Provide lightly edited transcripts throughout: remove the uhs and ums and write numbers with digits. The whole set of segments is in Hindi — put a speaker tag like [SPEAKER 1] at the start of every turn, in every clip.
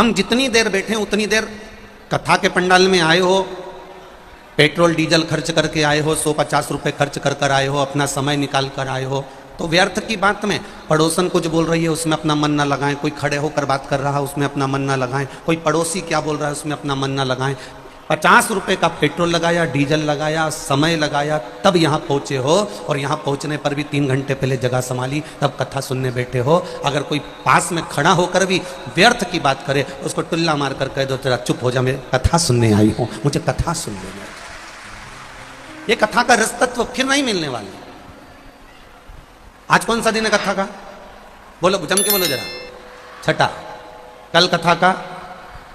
[SPEAKER 1] हम जितनी देर बैठे उतनी देर कथा के पंडाल में आए हो, पेट्रोल डीजल खर्च करके आए हो, 150 रुपये खर्च कर कर आए हो, अपना समय निकाल कर आए हो, तो व्यर्थ की बात में पड़ोसन कुछ बोल रही है उसमें अपना मन ना लगाएं, कोई खड़े होकर बात कर रहा है उसमें अपना मन ना लगाएं, कोई पड़ोसी क्या बोल रहा है उसमें अपना मन ना लगाएं। 50 रुपये का पेट्रोल लगाया, डीजल लगाया, समय लगाया, तब यहाँ पहुँचे हो, और यहाँ पहुँचने पर भी 3 घंटे पहले जगह संभाली, तब कथा सुनने बैठे हो। अगर कोई पास में खड़ा होकर भी व्यर्थ की बात करे, उसको टुल्ला मार कर कह दो तेरा चुप हो जा, मैं कथा सुनने आई हूँ, मुझे कथा सुनने में। ये कथा का रस तत्व फिर नहीं मिलने वाला। आज कौन सा दिन है कथा का? बोलो, जम के बोलो जरा। छठा। कल कथा का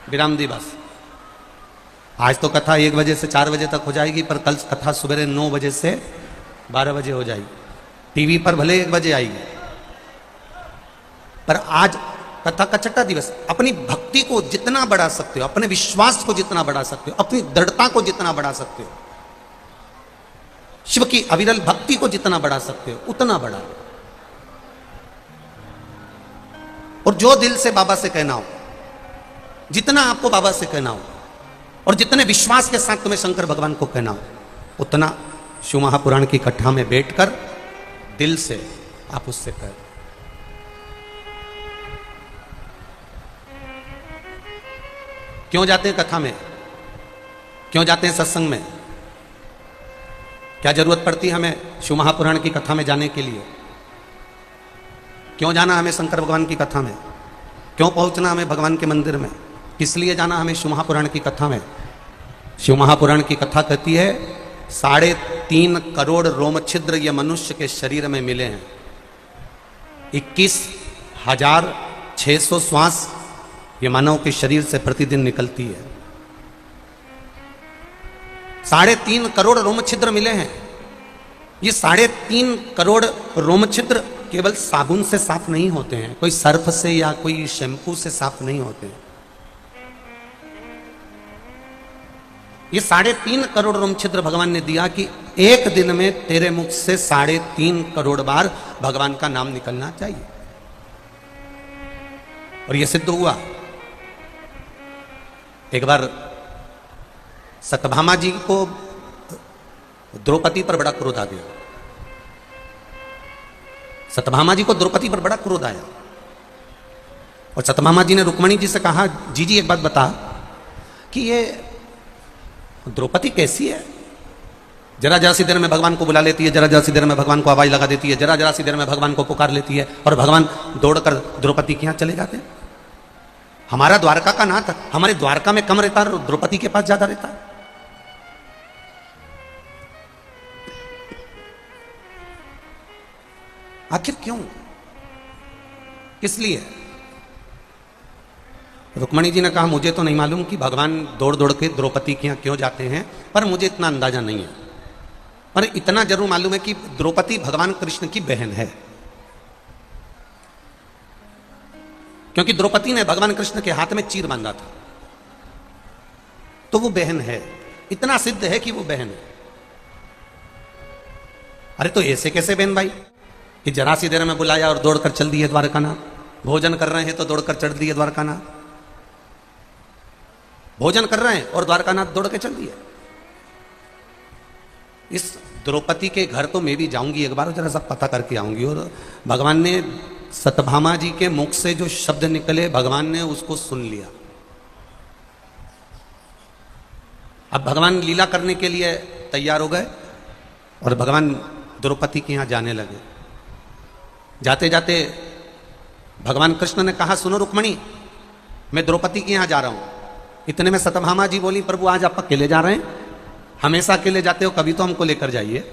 [SPEAKER 1] विराम दिवस। आज तो कथा 1 बजे से 4 बजे तक हो जाएगी, पर कल कथा सुबह 9 बजे से 12 बजे हो जाएगी। टीवी पर भले 1 बजे आएगी, पर आज कथा का छठा दिवस। अपनी भक्ति को जितना बढ़ा सकते हो, अपने विश्वास को जितना बढ़ा सकते हो, अपनी दृढ़ता को जितना बढ़ा सकते हो, शिव की अविरल भक्ति को जितना बढ़ा सकते हो उतना बढ़ा। और जो दिल से बाबा से कहना हो, जितना आपको बाबा से कहना हो, और जितने विश्वास के साथ तुम्हें शंकर भगवान को कहना हो, उतना शिव महापुराण की कथा में बैठकर दिल से आप उससे कह। क्यों जाते हैं कथा में? क्यों जाते हैं सत्संग में? क्या जरूरत पड़ती है हमें शिव महापुराण की कथा में जाने के लिए? क्यों जाना हमें शंकर भगवान की कथा में? क्यों पहुंचना हमें भगवान के मंदिर में? किस लिए जाना हमें शिव महापुराण की कथा में? शिव महापुराण की कथा कहती है 3.5 करोड़ रोम छिद्र ये मनुष्य के शरीर में मिले हैं। 21,600 श्वास ये मानव के शरीर से प्रतिदिन निकलती है। 3.5 करोड़ रोम छिद्र मिले हैं। ये 3.5 करोड़ रोम छिद्र केवल साबुन से साफ नहीं होते हैं, कोई सर्फ से या कोई शैम्पू से साफ नहीं होते हैं। ये 3.5 करोड़ रोम छिद्र भगवान ने दिया कि एक दिन में तेरे मुख से 3.5 करोड़ बार भगवान का नाम निकलना चाहिए। और यह सिद्ध हुआ। एक बार सत्यभामा जी को द्रौपदी पर बड़ा क्रोध आ गया। सत्यभामा जी को द्रौपदी पर बड़ा क्रोध आया, और सत्यभामा जी ने रुक्मणी जी से कहा, जी एक बात बता कि ये द्रौपदी कैसी है? जरा जरा सी देर में भगवान को बुला लेती है, जरा जरा सी देर में भगवान को आवाज लगा देती है, जरा जरा सी देर में भगवान को पुकार लेती है, और भगवान दौड़कर द्रौपदी के यहां चले जाते हैं। हमारा द्वारका का नाथ हमारे द्वारका में कम रहता है, द्रौपदी के पास ज्यादा रहता है। आखिर क्यों? किस लिए? रुक्मणी जी ने कहा, मुझे तो नहीं मालूम कि भगवान दौड़ दौड़ के द्रौपदी के यहाँ क्यों जाते हैं, पर मुझे इतना अंदाजा नहीं है। पर इतना जरूर मालूम है कि द्रौपदी भगवान कृष्ण की बहन है, क्योंकि द्रौपदी ने भगवान कृष्ण के हाथ में चीर बांधा था, तो वो बहन है। इतना सिद्ध है कि वो बहन है। अरे तो ऐसे कैसे बहन भाई कि जरा सी देर में बुलाया और दौड़कर चल दिए द्वारकानाथ? भोजन कर रहे हैं तो दौड़कर चढ़ दिए द्वारकानाथ। भोजन कर रहे हैं और द्वारकानाथ दौड़ के चल दिए। इस द्रौपदी के घर तो मैं भी जाऊंगी एक बार, जरा सब पता करके आऊंगी। और भगवान ने सत्यभामा जी के मुख से जो शब्द निकले, भगवान ने उसको सुन लिया। अब भगवान लीला करने के लिए तैयार हो गए और भगवान द्रौपदी के यहां जाने लगे। जाते जाते भगवान कृष्ण ने कहा, सुनो रुक्मणी, मैं द्रौपदी के यहां जा रहा हूं। इतने में सत्यभामा जी बोली, प्रभु आज आप अकेले जा रहे हैं? हमेशा अकेले जाते हो, कभी तो हमको लेकर जाइए।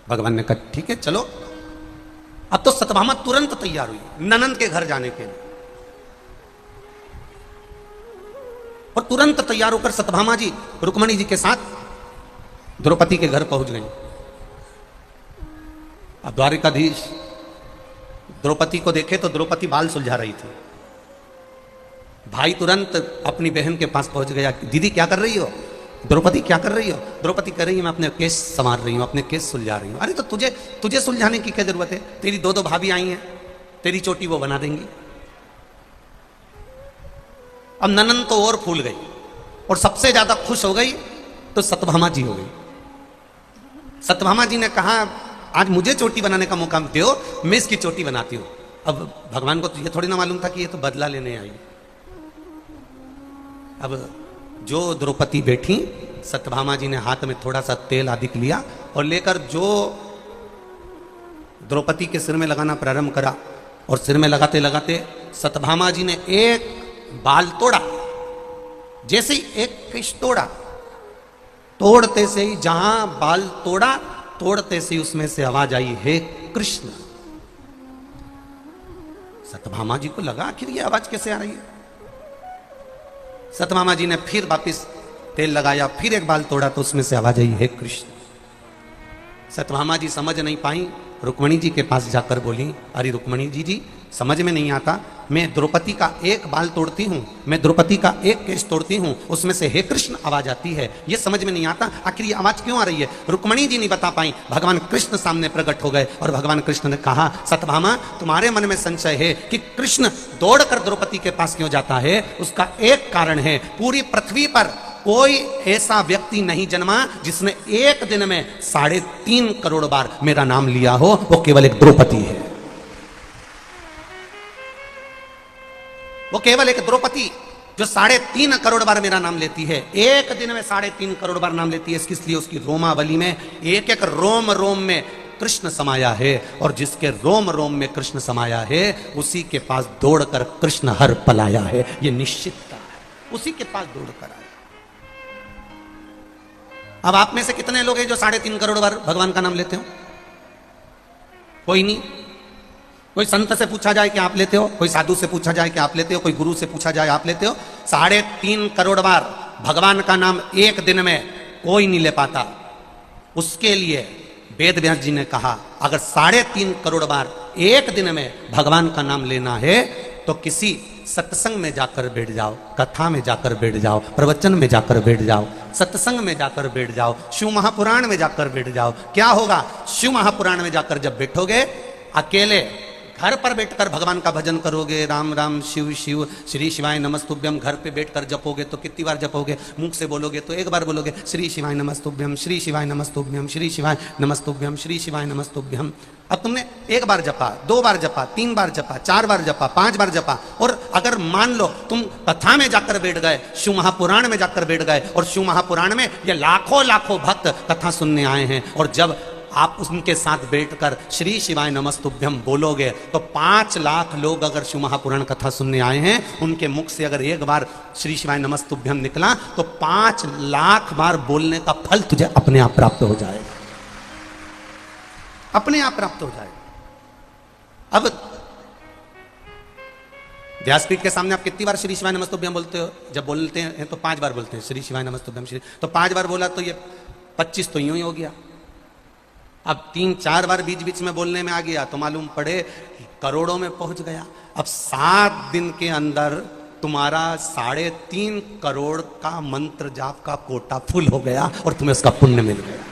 [SPEAKER 1] भगवान ने कहा, ठीक है चलो। अब तो सत्यभामा तुरंत तैयार हुई ननंद के घर जाने के लिए, और तुरंत तैयार होकर सत्यभामा जी रुक्मणी जी के साथ द्रौपदी के घर पहुंच गई। अब द्वारिकाधीश द्रौपदी को देखे तो द्रौपदी बाल सुलझा रही थी। भाई तुरंत अपनी बहन के पास पहुंच गया, दीदी क्या कर रही हो? द्रौपदी क्या कर रही हो? द्रौपदी कह रही है, मैं अपने केस संवार रही हूं, अपने केस सुलझा रही हूं। अरे तो तुझे सुलझाने की क्या जरूरत है? तेरी 2 भाभी आई हैं, तेरी चोटी वो बना देंगी। अब ननन तो और फूल गई, और सबसे ज्यादा खुश हो गई तो सत्यभामा जी हो गई। सत्यभामा जी ने कहा आज मुझे चोटी बनाने का मौका दो, मैं इसकी चोटी बनाती हूं। अब भगवान को तो ये थोड़ी ना मालूम था कि ये तो बदला लेने आई। अब जो द्रौपदी बैठी, सत्यभामा जी ने हाथ में थोड़ा सा तेल अधिक लिया और लेकर जो द्रौपदी के सिर में लगाना प्रारंभ करा, और सिर में लगाते लगाते सत्यभामा जी ने एक बाल तोड़ा। जैसे ही एक केश तोड़ा, तोड़ते से ही जहां बाल तोड़ा, तोड़ते से ही उसमें से आवाज आई, हे कृष्ण। सत्यभामा जी को लगा आखिर ये आवाज कैसे आ रही है। सत्यभामा जी ने फिर वापिस तेल लगाया, फिर एक बाल तोड़ा तो उसमें से आवाज आई, हे कृष्ण। सत्यभामा जी समझ नहीं पाई, रुक्मणी जी के पास जाकर बोली, अरे रुक्मणी जी समझ में नहीं आता, मैं द्रौपदी का एक बाल तोड़ती हूं, मैं द्रौपदी का एक केश तोड़ती हूं, उसमें से हे कृष्ण आवाज आती है, ये समझ में नहीं आता आखिर ये आवाज क्यों आ रही है। रुक्मणी जी नहीं बता पाई, भगवान कृष्ण सामने प्रकट हो गए और भगवान कृष्ण ने कहा, सत्यभामा तुम्हारे मन में संशय है कि कृष्ण दौड़कर द्रौपदी के पास क्यों जाता है, उसका एक कारण है, पूरी पृथ्वी पर कोई ऐसा व्यक्ति नहीं जन्मा जिसने एक दिन में 3.5 करोड़ बार मेरा नाम लिया हो, वो केवल एक द्रौपदी है। वो केवल एक द्रौपदी जो 3.5 करोड़ बार मेरा नाम लेती है, एक दिन में 3.5 करोड़ बार नाम लेती है। इसलिए उसकी रोमावली में एक एक रोम रोम में कृष्ण समाया है, और जिसके रोम रोम में कृष्ण समाया है उसी के पास दौड़कर कृष्ण हर पलाया है। ये निश्चितता है, उसी के पास दौड़कर आया। अब आप में से कितने लोग हैं जो 3.5 करोड़ बार भगवान का नाम लेते हो? कोई नहीं। कोई संत से पूछा जाए कि आप लेते हो, कोई साधु से पूछा जाए कि आप लेते हो, कोई गुरु से पूछा जाए आप लेते हो? 3.5 करोड़ बार भगवान का नाम एक दिन में कोई नहीं ले पाता। उसके लिए वेद व्यास जी ने कहा, अगर 3.5 करोड़ बार एक दिन में भगवान का नाम लेना है तो किसी सत्संग में जाकर बैठ जाओ, कथा में जाकर बैठ जाओ, प्रवचन में जाकर बैठ जाओ, सत्संग में जाकर बैठ जाओ, शिव महापुराण में जाकर बैठ जाओ। क्या होगा? शिव महापुराण में जाकर जब बैठोगे, अकेले घर पर बैठकर भगवान का भजन करोगे, राम राम शिव शिव श्री शिवाय नमस्तुभ्यम, घर पे बैठकर जपोगे तो कितनी बार जपोगे? मुख से बोलोगे तो एक बार बोलोगे, श्री शिवाय नमस्तुभ्यम, श्री शिवाय नमस्तुभ्यम, श्री शिवाय नमस्तुभ्यम, श्री शिवाय नमस्तुभ्यम। अब तुमने एक बार जपा, 2 बार जपा, 3 बार जपा, 4 बार जपा, 5 बार जपा, और अगर मान लो तुम कथा में जाकर बैठ गए, शिव महापुराण में जाकर बैठ गए, और शिव महापुराण में ये लाखों लाखों भक्त कथा सुनने आए हैं, और जब आप उनके साथ बैठकर श्री शिवाय नमस्तुभ्यम बोलोगे तो 5 लाख लोग अगर शिव महापुराण कथा सुनने आए हैं, उनके मुख से अगर एक बार श्री शिवाय नमस्तुभ्यम निकला तो 5 लाख बार बोलने का फल तुझे अपने आप प्राप्त हो जाएगा, अपने आप प्राप्त हो जाएगा। अब व्यासपीठ के सामने आप कितनी बार श्री शिवाय नमस्तुभ्यम बोलते हो? जब बोलते हैं तो 5 बार बोलते हैं श्री शिवाय नमस्तुभ्यम, श्री, तो 5 बार बोला तो ये 25 तो यूं ही हो गया। अब 3-4 बार बीच बीच में बोलने में आ गया तो मालूम पड़े करोड़ों में पहुंच गया। अब 7 दिन के अंदर तुम्हारा 3.5 करोड़ का मंत्र जाप का कोटा फुल हो गया और तुम्हें उसका पुण्य मिल गया।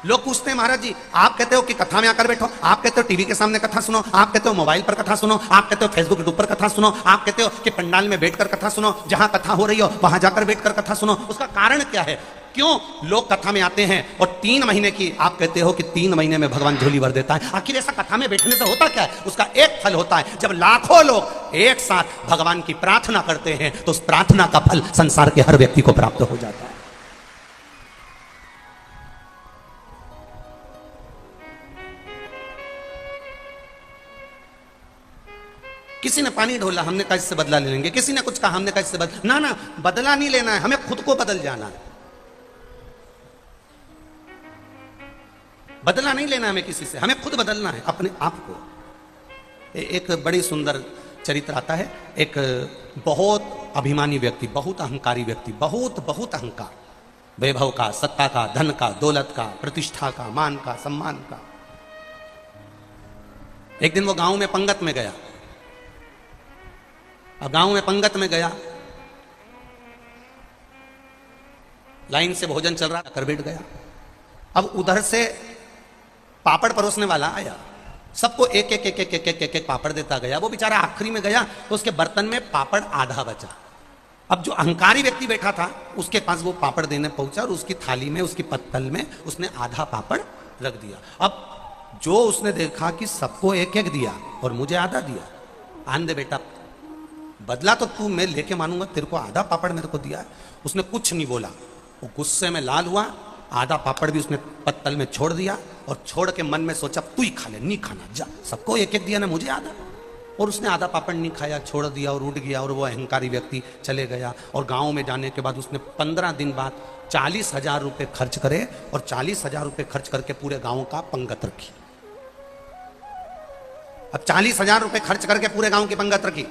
[SPEAKER 1] लोग पूछते हैं, महाराज जी आप कहते हो कि कथा में आकर बैठो, आप कहते हो टीवी के सामने कथा सुनो, आप कहते हो मोबाइल पर कथा सुनो, आप कहते हो फेसबुक यूट्यूब पर कथा सुनो, आप कहते हो कि पंडाल में बैठकर कथा सुनो, जहां कथा हो रही हो वहां जाकर बैठकर कथा सुनो। उसका कारण क्या है? क्यों लोग कथा में आते हैं और 3 महीने की आप कहते हो कि 3 महीने में भगवान झोली भर देता है? आखिर ऐसा कथा में बैठने से होता क्या है? उसका एक फल होता है, जब लाखों लोग एक साथ भगवान की प्रार्थना करते हैं तो उस प्रार्थना का फल संसार के हर व्यक्ति को प्राप्त हो जाता है। किसी ने पानी ढोला, हमने कहा इससे बदला ले लेंगे, किसी ने कुछ कहा, हमने कहा इससे बदला ना, बदला नहीं लेना है, हमें खुद को बदल जाना है। बदला नहीं लेना हमें किसी से, हमें खुद बदलना है अपने आप को। एक बड़ी सुंदर चरित्र आता है, एक बहुत अभिमानी व्यक्ति, बहुत अहंकारी व्यक्ति, बहुत अहंकार, वैभव का, सत्ता का, धन का, दौलत का, प्रतिष्ठा का, मान का, सम्मान का। एक दिन वो गांव में पंगत में गया। अब गांव में पंगत में गया, लाइन से भोजन चल रहा, कर बैठ गया। अब उधर से पापड़ परोसने वाला आया, सबको एक एक एक एक एक एक एक एक पापड़ देता गया। वो बेचारा आखिरी में गया तो उसके बर्तन में पापड़ आधा बचा। अब जो अहंकारी व्यक्ति बैठा था उसके पास वो पापड़ देने पहुंचा और उसकी थाली में, उसकी पत्तल में उसने आधा पापड़ रख दिया। अब जो उसने देखा कि सबको एक एक दिया और मुझे आधा दिया, आन दे बेटा, बदला तो तू मैं लेके मानूंगा, तेरे को आधा पापड़ मेरे को दिया है। उसने कुछ नहीं बोला, वो गुस्से में लाल हुआ, आधा पापड़ भी उसने पत्तल में छोड़ दिया और छोड़ के मन में सोचा तू ही खा ले, नहीं खाना, जा, सबको एक एक दिया ना, मुझे आधा। और उसने आधा पापड़ नहीं खाया, छोड़ दिया और उठ गया और वो अहंकारी व्यक्ति चले गया। और गांव में जाने के बाद उसने 15 दिन बाद 40,000 रुपये खर्च करे और 40,000 रुपये खर्च करके पूरे गांव का पंगत रखी। अब 40,000 रुपये खर्च करके पूरे गांव की पंगत रखी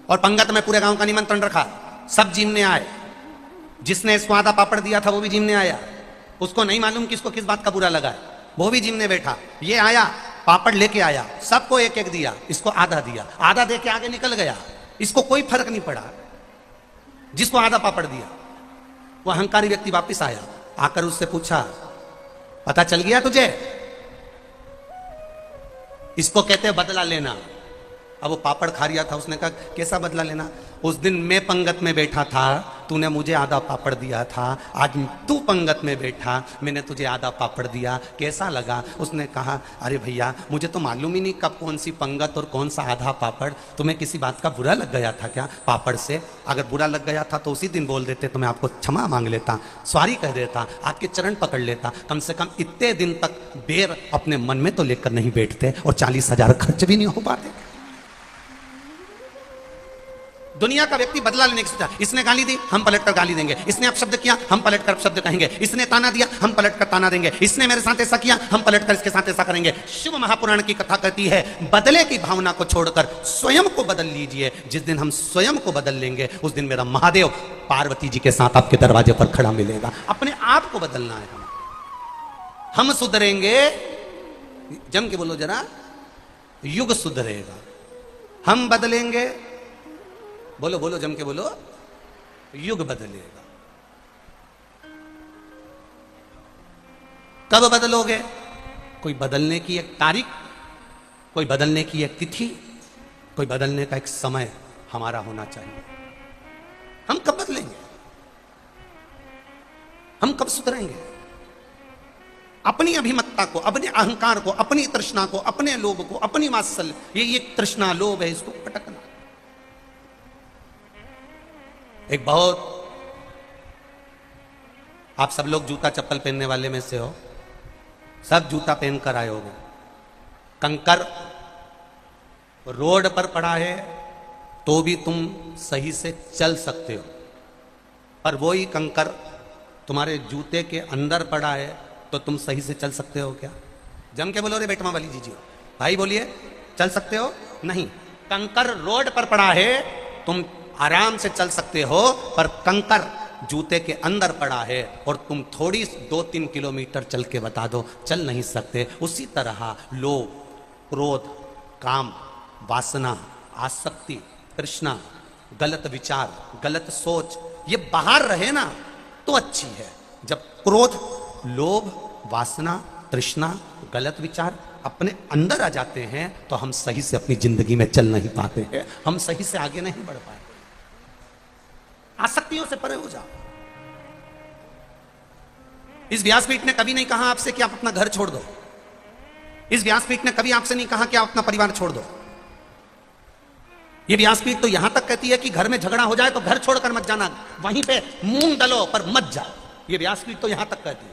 [SPEAKER 1] और पंगत में पूरे गांव का निमंत्रण रखा, सब जिमने आए। जिसने इसको आधा पापड़ दिया था वो भी जिमने आया, उसको नहीं मालूम किसको किस बात का बुरा लगा है, वो भी जिमने बैठा। ये आया, पापड़ लेके आया, सबको एक एक दिया, इसको आधा दिया, आधा दे के आगे निकल गया, इसको कोई फर्क नहीं पड़ा जिसको आधा पापड़ दिया। वो अहंकारी व्यक्ति वापस आया, आकर उससे पूछा पता चल गया तुझे? इसको कहते हैं बदला लेना। अब वो पापड़ खा रिया था, उसने कहा कैसा बदला लेना? उस दिन मैं पंगत में बैठा था, तूने मुझे आधा पापड़ दिया था, आज तू पंगत में बैठा, मैंने तुझे आधा पापड़ दिया, कैसा लगा? उसने कहा अरे भैया मुझे तो मालूम ही नहीं कब कौन सी पंगत और कौन सा आधा पापड़, तुम्हें किसी बात का बुरा लग गया था क्या पापड़ से? अगर बुरा लग गया था तो उसी दिन बोल देते तो मैं आपको क्षमा मांग लेता, सॉरी कह देता, आपके चरण पकड़ लेता। कम से कम इतने दिन तक बेर अपने मन में तो लेकर नहीं बैठते और 40,000 खर्च भी नहीं हो पाते। दुनिया का व्यक्ति बदला लेने की सोचा, इसने गाली दी हम पलटकर गाली देंगे, इसने अपशब्द किया हम पलटकर अपशब्द कहेंगे, इसने ताना दिया हम पलटकर ताना देंगे, इसने मेरे साथ ऐसा किया हम पलटकर इसके साथ ऐसा करेंगे। शिव महापुराण की कथा कहती है बदले की भावना को छोड़कर स्वयं को बदल लीजिए। जिस दिन हम स्वयं को बदल लेंगे उस दिन मेरा महादेव पार्वती जी के साथ आपके दरवाजे पर खड़ा मिलेगा। अपने आप को बदलना है, हम सुधरेंगे, जम के बोलो जरा, युग सुधरेगा। हम बदलेंगे, बोलो बोलो जम के बोलो, युग बदलेगा। कब बदलोगे? कोई बदलने की एक तारीख, कोई बदलने की एक तिथि, कोई बदलने का एक समय हमारा होना चाहिए। हम कब बदलेंगे? हम कब सुधरेंगे? अपनी अभिमत्ता को, अपने अहंकार को, अपनी तृष्णा को, अपने लोभ को, अपनी वात्सल्य, ये तृष्णा लोभ है, इसको पटकना। एक बहुत, आप सब लोग जूता चप्पल पहनने वाले में से हो, सब जूता पहनकर आए होगे। कंकर रोड पर पड़ा है तो भी तुम सही से चल सकते हो, पर वही कंकर तुम्हारे जूते के अंदर पड़ा है तो तुम सही से चल सकते हो क्या? जम के बोलो रे बेटमा वाली जी, भाई बोलिए, चल सकते हो? नहीं। कंकर रोड पर पड़ा है, तुम आराम से चल सकते हो, पर कंकर जूते के अंदर पड़ा है और तुम थोड़ी 2-3 किलोमीटर चल के बता दो, चल नहीं सकते। उसी तरह लोभ, क्रोध, काम, वासना, आसक्ति, तृष्णा, गलत विचार, गलत सोच, ये बाहर रहे ना तो अच्छी है। जब क्रोध, लोभ, वासना, तृष्णा, गलत विचार अपने अंदर आ जाते हैं तो हम सही से अपनी जिंदगी में चल नहीं पाते हैं, हम सही से आगे नहीं बढ़ पाते। आसक्तियों से परे हो जाओ। इस व्यासपीठ ने कभी नहीं कहा आपसे कि आप अपना घर छोड़ दो। इस व्यासपीठ ने कभी आपसे नहीं कहा कि आप अपना परिवार छोड़ दो। ये व्यासपीठ तो यहां तक कहती है कि घर में झगड़ा हो जाए तो घर छोड़कर मत जाना, वहीं पे मूंग डलो पर मत जाओ। ये व्यासपीठ तो यहां तक कहती है।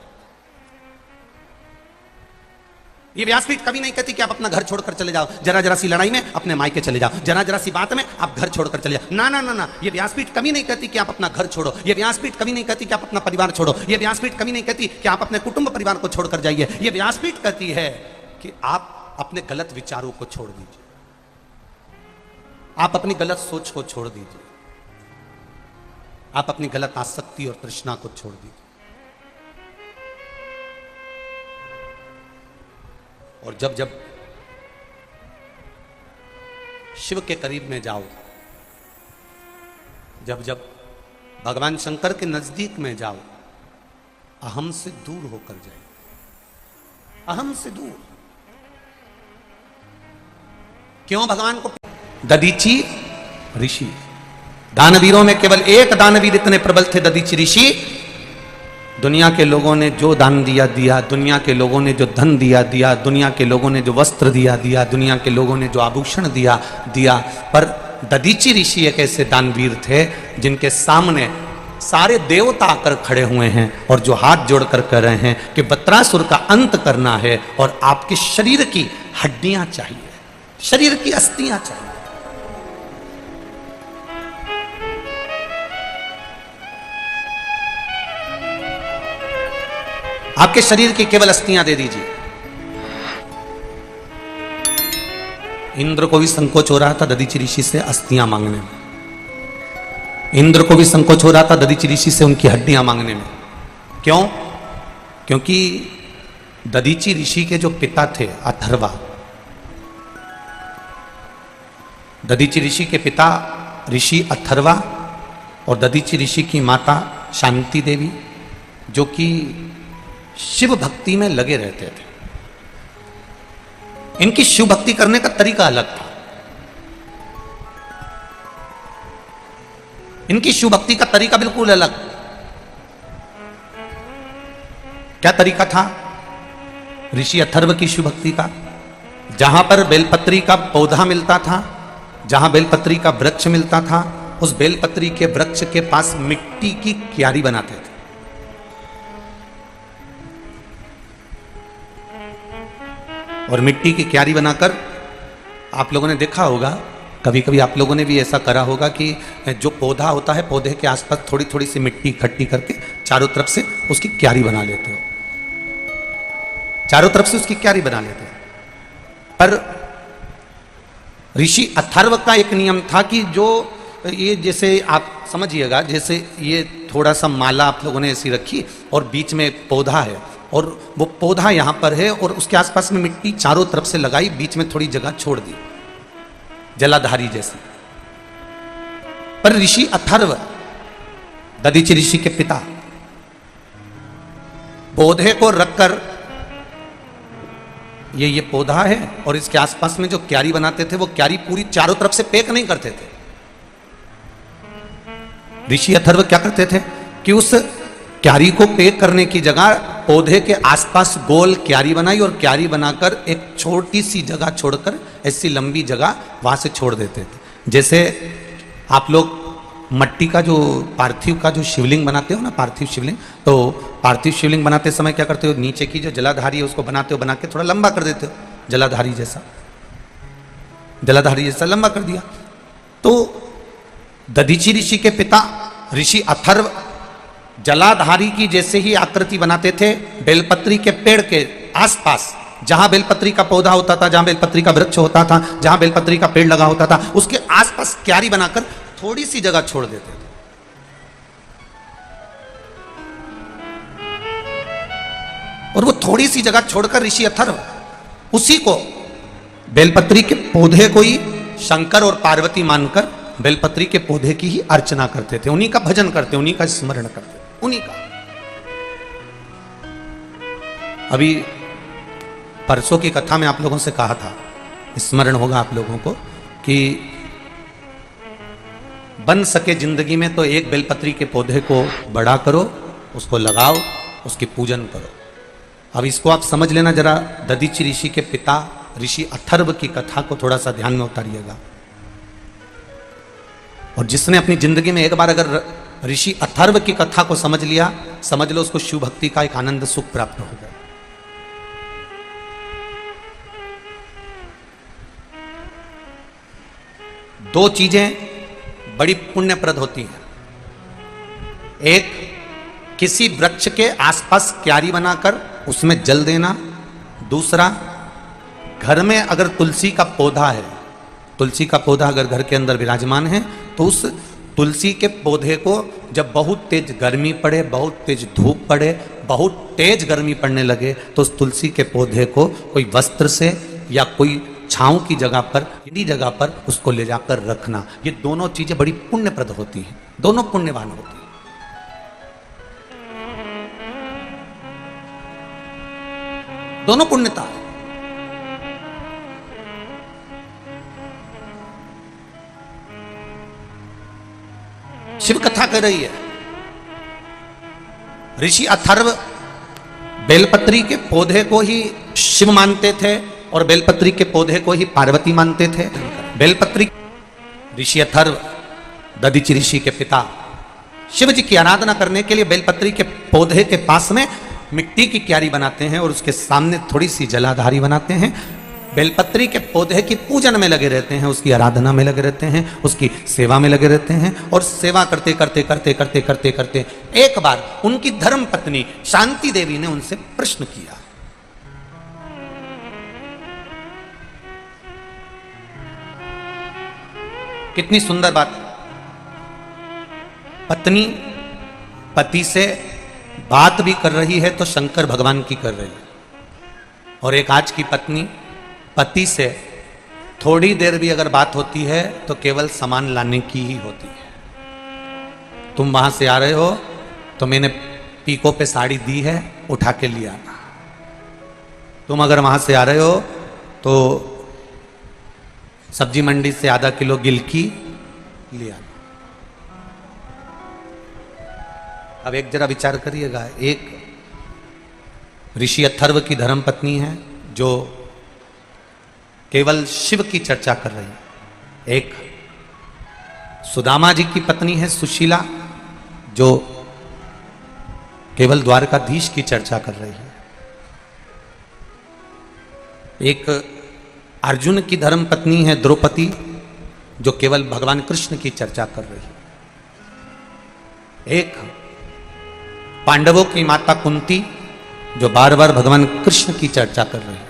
[SPEAKER 1] ये व्यासपीठ कभी नहीं कहती कि आप अपना घर छोड़कर चले जाओ, जरा जरा सी लड़ाई में अपने मायके चले जाओ, जरा जरा सी बात में आप घर छोड़कर चले जाओ। ना ना ना ना, ये व्यासपीठ कभी नहीं कहती कि आप अपना घर छोड़ो। ये व्यासपीठ कभी नहीं कहती कि आप अपना परिवार छोड़ो। ये व्यासपीठ कभी नहीं कहती कि आप अपने कुटुंब परिवार को छोड़कर जाइए। ये व्यासपीठ कहती है कि आप अपने गलत विचारों को छोड़ दीजिए, आप अपनी गलत सोच को छोड़ दीजिए, आप अपनी गलत आसक्ति और तृष्णा को छोड़ दीजिए। और जब जब शिव के करीब में जाओ, जब जब भगवान शंकर के नजदीक में जाओ, अहम से दूर होकर जाए, अहम से दूर। क्यों भगवान को? ददीची ऋषि, दानवीरों में केवल एक दानवीर इतने प्रबल थे, ददीची ऋषि। दुनिया के लोगों ने जो दान दिया, दुनिया के लोगों ने जो धन दिया, दुनिया के लोगों ने जो वस्त्र दिया, दुनिया के लोगों ने जो आभूषण दिया, पर ददीची ऋषि एक ऐसे दानवीर थे जिनके सामने सारे देवता आकर खड़े हुए हैं और जो हाथ जोड़कर कह रहे हैं कि वत्रासुर का अंत करना है और आपके शरीर की हड्डियां चाहिए, शरीर की अस्थियां चाहिए। आपके शरीर की केवल अस्थियां दे दीजिए। इंद्र को भी संकोच हो रहा था ददीची ऋषि से अस्थियां मांगने में। इंद्र को भी संकोच हो रहा था ददीची ऋषि से उनकी हड्डियां मांगने में। क्यों? क्योंकि ददीची ऋषि के जो पिता थे अथर्वा, ददीची ऋषि के पिता ऋषि अथर्वा और ददीची ऋषि की माता शांति देवी, जो कि शिव भक्ति में लगे रहते थे। इनकी शिव भक्ति करने का तरीका अलग था। इनकी शिव भक्ति का तरीका बिल्कुल अलग। क्या तरीका था ऋषि अथर्व की शिव भक्ति का? जहां पर बेलपत्री का पौधा मिलता था, जहां बेलपत्री का वृक्ष मिलता था, उस बेलपत्री के वृक्ष के पास मिट्टी की क्यारी बनाते थे। और मिट्टी की क्यारी बनाकर, आप लोगों ने देखा होगा, कभी कभी आप लोगों ने भी ऐसा करा होगा कि जो पौधा होता है, पौधे के आसपास थोड़ी थोड़ी सी मिट्टी इकट्ठी करके चारों तरफ से उसकी क्यारी बना लेते हो, चारों तरफ से उसकी क्यारी बना लेते हो। पर ऋषि अथर्व का एक नियम था कि जो ये, जैसे आप समझिएगा, जैसे ये थोड़ा सा माला आप लोगों ने ऐसी रखी और बीच में पौधा है और वो पौधा यहां पर है और उसके आसपास में मिट्टी चारों तरफ से लगाई, बीच में थोड़ी जगह छोड़ दी, जलाधारी जैसे। पर ऋषि अथर्व, ददीची ऋषि के पिता, पौधे को रखकर, ये पौधा है और इसके आसपास में जो क्यारी बनाते थे, वो क्यारी पूरी चारों तरफ से पैक नहीं करते थे। ऋषि अथर्व क्या करते थे कि उस क्यारी को पैक करने की जगह पौधे के आसपास गोल क्यारी बनाई और क्यारी बनाकर एक छोटी सी जगह छोड़कर ऐसी लंबी जगह वहां से छोड़ देते थे। जैसे आप लोग मट्टी का जो पार्थिव का जो शिवलिंग बनाते हो ना, पार्थिव शिवलिंग, तो पार्थिव शिवलिंग बनाते समय क्या करते हो, नीचे की जो जलाधारी है उसको बनाते हो, बना के थोड़ा लंबा कर देते हो, जलाधारी जैसा, जलाधारी जैसा लंबा कर दिया। तो ददीची ऋषि के पिता ऋषि अथर्व जलाधारी की जैसे ही आकृति बनाते थे, बेलपत्री के पेड़ के आसपास जहां बेलपत्री का पौधा होता था, जहां बेलपत्री का वृक्ष होता था, जहां बेलपत्री का पेड़ लगा होता था, उसके आसपास क्यारी बनाकर थोड़ी सी जगह छोड़ देते थे। और वो थोड़ी सी जगह छोड़कर ऋषि अथर्व उसी को, बेलपत्री के पौधे को ही शंकर और पार्वती मानकर बेलपत्री के पौधे की ही अर्चना करते थे, उन्हीं का भजन करते, उन्हीं का स्मरण करते, उन्हीं का। अभी परसों की कथा में आप लोगों से कहा था, स्मरण होगा आप लोगों को, कि बन सके जिंदगी में तो एक बेलपत्री के पौधे को बड़ा करो, उसको लगाओ, उसकी पूजन करो। अब इसको आप समझ लेना जरा, ददीची ऋषि के पिता ऋषि अथर्व की कथा को थोड़ा सा ध्यान में उतारिएगा। और जिसने अपनी जिंदगी में एक बार अगर ऋषि अथर्व की कथा को समझ लिया, समझ लो उसको शिव भक्ति का एक आनंद सुख प्राप्त हो गया। दो चीजें बड़ी पुण्यप्रद होती हैं। एक, किसी वृक्ष के आसपास क्यारी बनाकर उसमें जल देना। दूसरा, घर में अगर तुलसी का पौधा है, तुलसी का पौधा अगर घर के अंदर विराजमान है, तो उस तुलसी के पौधे को जब बहुत तेज गर्मी पड़े, बहुत तेज धूप पड़े, बहुत तेज गर्मी पड़ने लगे, तो उस तुलसी के पौधे को कोई वस्त्र से या कोई छांव की जगह पर, ठंडी जगह पर उसको ले जाकर रखना। ये दोनों चीजें बड़ी पुण्यप्रद होती हैं, दोनों पुण्यवान होती हैं। दोनों पुण्यता है। शिव कथा कर रही है। ऋषि अथर्व बेलपत्री के पौधे को ही शिव मानते थे और बेलपत्री के पौधे को ही पार्वती मानते थे। बेलपत्री ऋषि अथर्व दधीचि ऋषि के पिता शिव जी की आराधना करने के लिए बेलपत्री के पौधे के पास में मिट्टी की क्यारी बनाते हैं और उसके सामने थोड़ी सी जलाधारी बनाते हैं। बेलपत्री के पौधे की पूजन में लगे रहते हैं, उसकी आराधना में लगे रहते हैं, उसकी सेवा में लगे रहते हैं। और सेवा करते करते करते करते करते करते एक बार उनकी धर्म पत्नी शांति देवी ने उनसे प्रश्न किया। कितनी सुंदर बात। पत्नी पति से बात भी कर रही है तो शंकर भगवान की कर रही है। और एक आज की पत्नी पति से थोड़ी देर भी अगर बात होती है तो केवल सामान लाने की ही होती है। तुम वहां से आ रहे हो तो मैंने पीको पे साड़ी दी है, उठा के लिया। तुम अगर वहां से आ रहे हो तो सब्जी मंडी से आधा किलो गिलकी लिया। अब एक जरा विचार करिएगा, एक ऋषि अथर्व की धर्म पत्नी है जो केवल शिव की चर्चा कर रही है, एक सुदामा जी की पत्नी है सुशीला जो केवल द्वारकाधीश की चर्चा कर रही है, एक अर्जुन की धर्म पत्नी है द्रौपदी जो केवल भगवान कृष्ण की चर्चा कर रही है, एक पांडवों की माता कुंती जो बार बार भगवान कृष्ण की चर्चा कर रही है।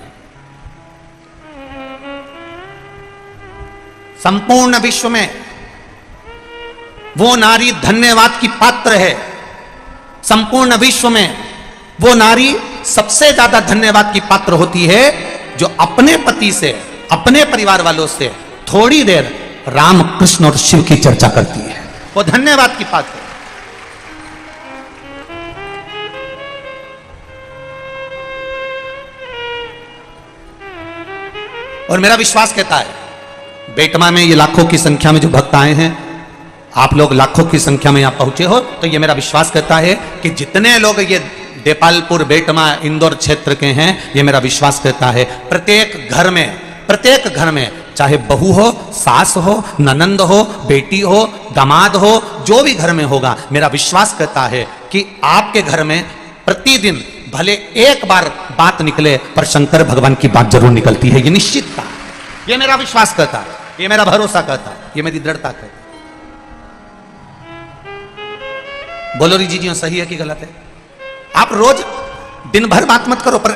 [SPEAKER 1] संपूर्ण विश्व में वो नारी धन्यवाद की पात्र है। संपूर्ण विश्व में वो नारी सबसे ज्यादा धन्यवाद की पात्र होती है जो अपने पति से, अपने परिवार वालों से थोड़ी देर राम कृष्ण और शिव की चर्चा करती है। वो धन्यवाद की पात्र है। और मेरा विश्वास कहता है बेटमा में ये लाखों की संख्या में जो भक्त आए हैं, आप लोग लाखों की संख्या में यहां पहुंचे हो, तो ये मेरा विश्वास कहता है कि जितने लोग ये देपालपुर, बेटमा, इंदौर क्षेत्र के हैं, ये मेरा विश्वास कहता है प्रत्येक घर में चाहे बहू हो, सास हो, ननंद हो, बेटी हो, दामाद हो, जो भी घर में होगा, मेरा विश्वास कहता है कि आपके घर में प्रतिदिन भले एक बार बात निकले पर शंकर भगवान की बात जरूर निकलती है। ये निश्चितता, ये मेरा विश्वास कहता है, ये मेरा भरोसा कहता है, ये मेरी दृढ़ता कहता है। बोलो जी सही है कि गलत है? आप रोज दिन भर बात मत करो पर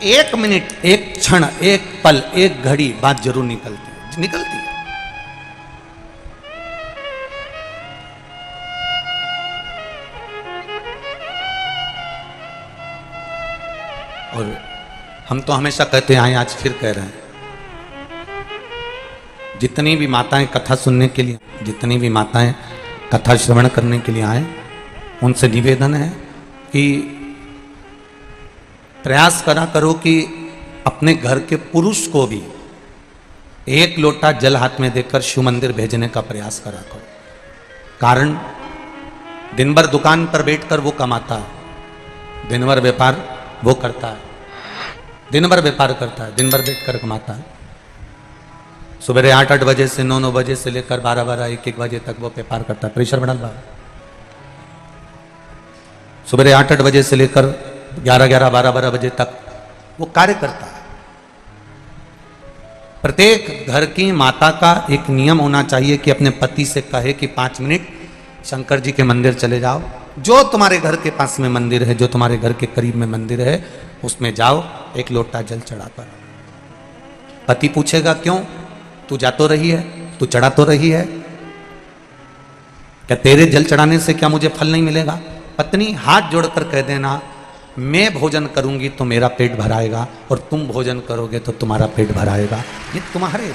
[SPEAKER 1] एक मिनट, एक क्षण, एक पल, एक घड़ी बात जरूर निकलती है। और हम तो हमेशा कहते आए, आज फिर कह रहे हैं, जितनी भी माताएं कथा सुनने के लिए, जितनी भी माताएं कथा श्रवण करने के लिए आए, उनसे निवेदन है कि प्रयास करा करो कि अपने घर के पुरुष को भी एक लोटा जल हाथ में देकर शिव मंदिर भेजने का प्रयास करा करो। कारण दिन भर दुकान पर बैठकर वो कमाता है, दिन भर व्यापार वो करता है, दिन भर व्यापार करता है, दिन भर बैठकर कमाता है। सुबह 8-8 बजे से 9-9 बजे से लेकर 12-12, 1-1 बजे तक वो व्यापार करता है। प्रेशर बढ़ा हुआ, सुबह 8-8 बजे से लेकर 11-11, 12-12 बजे तक वो कार्य करता है। प्रत्येक घर की माता का एक नियम होना चाहिए कि अपने पति से कहे कि 5 मिनट शंकर जी के मंदिर चले जाओ, जो तुम्हारे घर के पास में मंदिर है, जो तुम्हारे घर के करीब में मंदिर है, उसमें जाओ, एक लोटा जल चढ़ाकर। पति पूछेगा क्यों? तू जा तो रही है, तू चढ़ा तो रही है, क्या तेरे जल चढ़ाने से क्या मुझे फल नहीं मिलेगा? पत्नी हाथ जोड़कर कह देना, मैं भोजन करूंगी तो मेरा पेट भराएगा और तुम भोजन करोगे तो तुम्हारा पेट भराएगा। ये तुम्हारे लिए।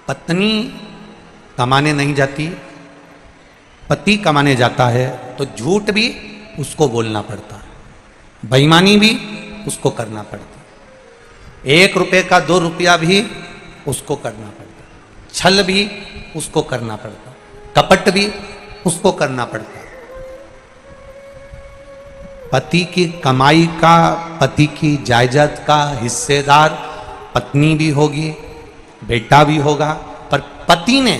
[SPEAKER 1] पत्नी कमाने नहीं जाती, पति कमाने जाता है तो झूठ भी उसको बोलना पड़ता है, बेईमानी भी उसको करना पड़ता है, 1 रुपए का 2 रुपया भी उसको करना पड़ता है। छल भी उसको करना पड़ता, कपट भी उसको करना पड़ता। पति की कमाई का, पति की जायदाद का हिस्सेदार पत्नी भी होगी, बेटा भी होगा, पर पति ने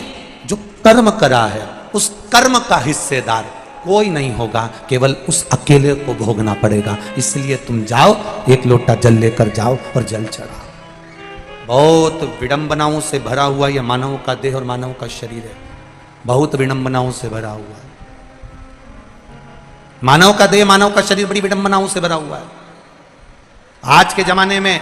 [SPEAKER 1] जो कर्म करा है उस कर्म का हिस्सेदार कोई नहीं होगा, केवल उस अकेले को भोगना पड़ेगा। इसलिए तुम जाओ, एक लोटा जल लेकर जाओ और जल चढ़ाओ। बहुत विडंबनाओं से भरा हुआ यह मानव का देह और मानव का शरीर है, बहुत विडंबनाओं से भरा हुआ है। मानव का देह, मानव का शरीर बड़ी विडंबनाओं से भरा हुआ है। आज के जमाने में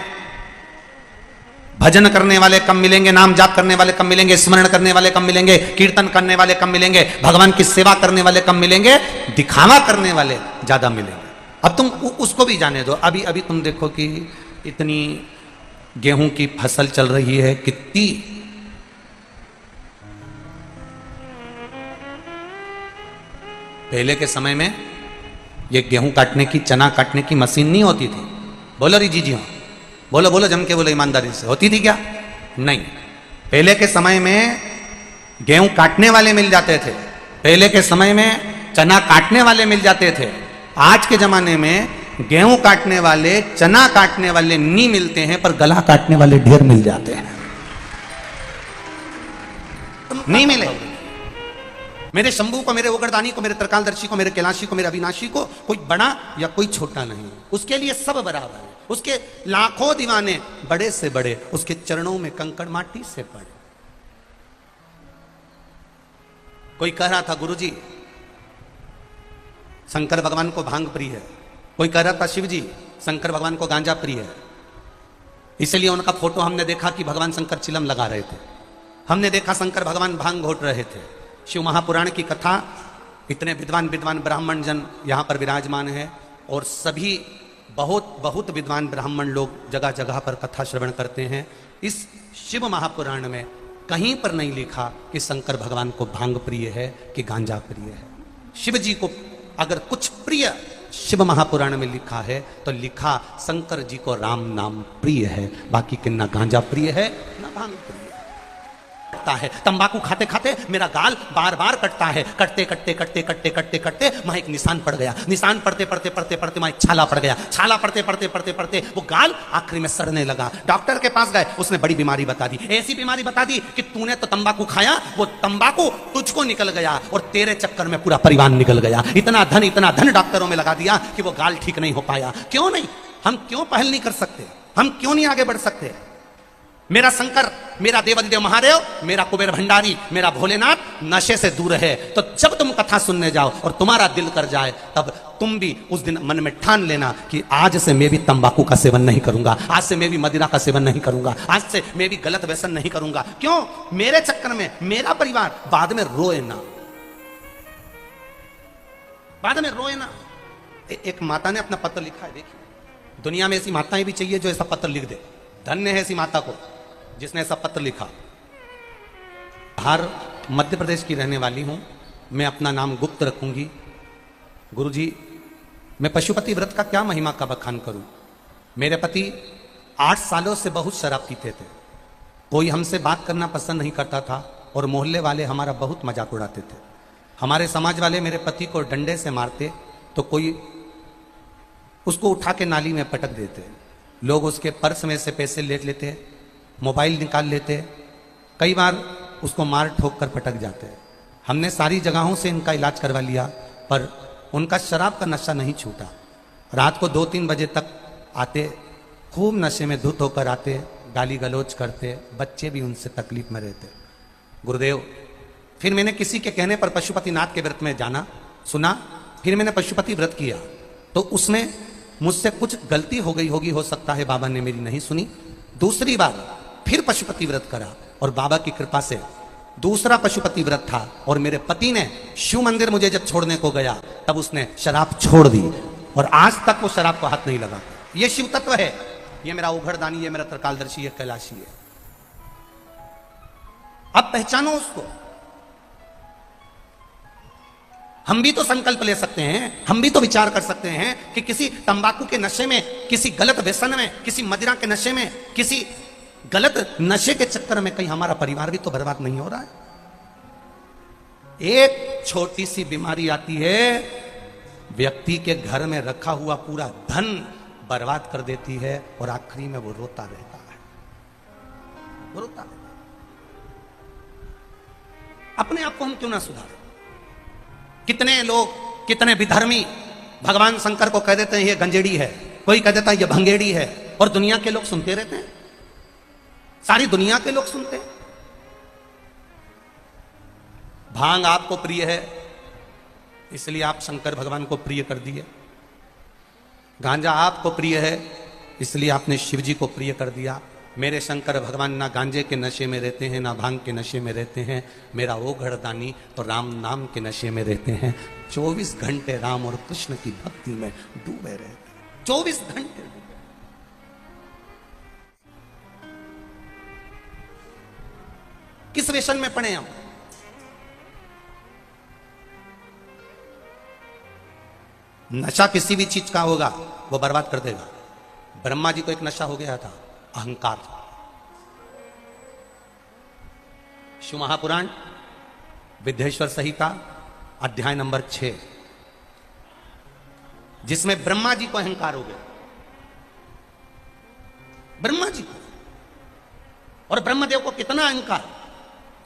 [SPEAKER 1] भजन करने वाले कम मिलेंगे, नाम जाप करने वाले कम मिलेंगे, स्मरण करने वाले कम मिलेंगे, कीर्तन करने वाले कम मिलेंगे, भगवान की सेवा करने वाले कम मिलेंगे, दिखावा करने वाले ज्यादा मिलेंगे। अब तुम उसको भी जाने दो। अभी अभी तुम देखो कि इतनी गेहूं की फसल चल रही है, कितनी पहले के समय में ये गेहूं काटने की, चना काटने की मशीन नहीं होती थी। बोलो री जी हाँ, बोलो बोलो जम के बोलो, ईमानदारी से। होती थी क्या? नहीं। पहले के समय में गेहूं काटने वाले मिल जाते थे, पहले के समय में चना काटने वाले मिल जाते थे। आज के जमाने में गेहूं काटने वाले, चना काटने वाले नहीं मिलते हैं, पर गला काटने वाले ढेर मिल जाते हैं। नहीं मिले। मेरे शंभू को, मेरे उगरदानी को, मेरे त्रिकालदर्शी को, मेरे कैलाशी को, मेरे अविनाशी को कोई बड़ा या कोई छोटा नहीं, उसके लिए सब बराबर है। उसके लाखों दीवाने, बड़े से बड़े, उसके चरणों में कंकड़ माटी से पड़े। कोई कह रहा था गुरुजी शंकर भगवान को भांग प्रिय है, कोई कह रहा था शिव जी शंकर भगवान को गांजा प्रिय है। इसलिए उनका फोटो हमने देखा कि भगवान शंकर चिलम लगा रहे थे, हमने देखा शंकर भगवान भांग घोट रहे थे। शिव महापुराण की कथा, इतने विद्वान विद्वान ब्राह्मण जन यहाँ पर विराजमान है, और सभी बहुत बहुत विद्वान ब्राह्मण लोग जगह जगह पर कथा श्रवण करते हैं। इस शिव महापुराण में कहीं पर नहीं लिखा कि शंकर भगवान को भांग प्रिय है कि गांजा प्रिय है। शिव जी को अगर कुछ प्रिय शिव महापुराण में लिखा है तो लिखा शंकर जी को राम नाम प्रिय है, बाकी कि ना गांजा प्रिय है ना भांग प्रिय है। तंबाकू खाते खाते मेरा गाल बार बार कटता है, कटते कटते कटते कटते कटते कटते वहां एक निशान पड़ गया, निशान पड़ते पड़ते पड़ते पड़ते वहां एक छाला पड़ गया, छाला पड़ते पड़ते पड़ते पड़ते वो गाल आखिरी में सड़ने लगा। डॉक्टर के पास गए, उसने बड़ी बीमारी बता दी, ऐसी बीमारी बता दी कि तूने तो तंबाकू खाया, वो तंबाकू तुझको निकल गया और तेरे चक्कर में पूरा परिवार निकल गया। इतना धन डॉक्टरों में लगा दिया कि वो गाल ठीक नहीं हो पाया। क्यों नहीं? हम क्यों पहल नहीं कर सकते? हम क्यों नहीं आगे बढ़ सकते? मेरा शंकर, मेरा देवादिदेव महादेव, मेरा कुबेर भंडारी, मेरा भोलेनाथ नशे से दूर है। तो जब तुम कथा सुनने जाओ और तुम्हारा दिल कर जाए, तब तुम भी उस दिन मन में ठान लेना कि आज से मैं भी तंबाकू का सेवन नहीं करूंगा, आज से मैं भी मदिरा का सेवन नहीं करूंगा, आज से मैं भी गलत व्यसन नहीं करूंगा। क्यों? मेरे चक्कर में मेरा परिवार बाद में रोए ना, बाद में रोए ना। एक माता ने अपना पत्र लिखा है, देखिए, दुनिया में ऐसी माताएं भी चाहिए जो ऐसा पत्र लिख दे। धन्य है ऐसी माता को जिसने ऐसा पत्र लिखा। बिहार मध्य प्रदेश की रहने वाली हूं, मैं अपना नाम गुप्त रखूंगी। गुरुजी, मैं पशुपति व्रत का क्या महिमा का बखान करूं। मेरे पति 8 सालों से बहुत शराब पीते थे, कोई हमसे बात करना पसंद नहीं करता था और मोहल्ले वाले हमारा बहुत मजाक उड़ाते थे। हमारे समाज वाले मेरे पति को डंडे से मारते तो कोई उसको उठा के नाली में पटक देते, लोग उसके पर्स में से पैसे ले लेते, मोबाइल निकाल लेते, कई बार उसको मार ठोक कर पटक जाते। हमने सारी जगहों से इनका इलाज करवा लिया, पर उनका शराब का नशा नहीं छूटा। रात को 2-3 बजे तक आते, खूब नशे में धुत होकर आते, गाली गलौज करते, बच्चे भी उनसे तकलीफ में रहते। गुरुदेव, फिर मैंने किसी के कहने पर पशुपतिनाथ के व्रत में जाना, सुना, फिर मैंने पशुपति व्रत किया तो उसमें मुझसे कुछ गलती हो गई होगी, हो सकता है बाबा ने मेरी नहीं सुनी। दूसरी बार फिर पशुपति व्रत करा और बाबा की कृपा से दूसरा पशुपति व्रत था, और मेरे पति ने शिव मंदिर मुझे जब छोड़ने को गया तब उसने शराब छोड़ दी और आज तक वो शराब को हाथ नहीं लगा। ये शिव तत्व है, ये मेरा उघड़दानी, ये मेरा त्रिकालदर्शी, ये कैलाशी है। अब पहचानो उसको। हम भी तो संकल्प ले सकते हैं, हम भी तो विचार कर सकते हैं कि किसी तंबाकू के नशे में, किसी गलत व्यसन में, किसी मदिरा के नशे में, किसी गलत नशे के चक्कर में कहीं हमारा परिवार भी तो बर्बाद नहीं हो रहा है? एक छोटी सी बीमारी आती है, व्यक्ति के घर में रखा हुआ पूरा धन बर्बाद कर देती है और आखिरी में वो रोता रहता है, वो रोता रहता है। अपने आप को हम क्यों ना सुधारें? कितने लोग, कितने विधर्मी भगवान शंकर को कह देते हैं ये गंजेड़ी है, कोई कह देता है ये भंगेड़ी है, और दुनिया के लोग सुनते रहते हैं, सारी दुनिया के लोग सुनते हैं। भांग आपको प्रिय है इसलिए आप शंकर भगवान को प्रिय कर दिए, गांजा आपको प्रिय है इसलिए आपने शिव जी को प्रिय कर दिया। मेरे शंकर भगवान ना गांजे के नशे में रहते हैं, ना भांग के नशे में रहते हैं। मेरा वो घड़दानी तो राम नाम के नशे में रहते हैं। 24 घंटे राम और कृष्ण की भक्ति में डूबे रहते हैं, 24 घंटे। किस व्यसन में पड़े हम? नशा किसी भी चीज का होगा वो बर्बाद कर देगा। ब्रह्मा जी को एक नशा हो गया था, अहंकार। शिव महापुराण विद्येश्वर संहिता अध्याय नंबर 6, जिसमें ब्रह्मा जी को अहंकार हो गया, ब्रह्मा जी को। और ब्रह्मदेव को कितना अहंकार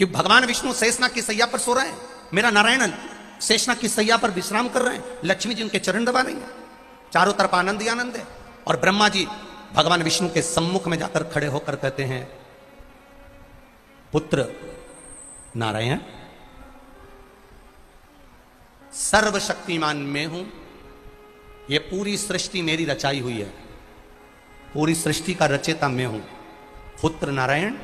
[SPEAKER 1] कि भगवान विष्णु शेषनाग की सैया पर सो रहे हैं, मेरा नारायण शेषनाग की सैया पर विश्राम कर रहे हैं, लक्ष्मी जी उनके चरण दबा रही हैं, चारों तरफ आनंद ही आनंद है। और ब्रह्मा जी भगवान विष्णु के सम्मुख में जाकर खड़े होकर कहते हैं, पुत्र नारायण, सर्वशक्तिमान मैं हूं, ये पूरी सृष्टि मेरी रचाई हुई है, पूरी सृष्टि का रचेता मैं हूं। पुत्र नारायण,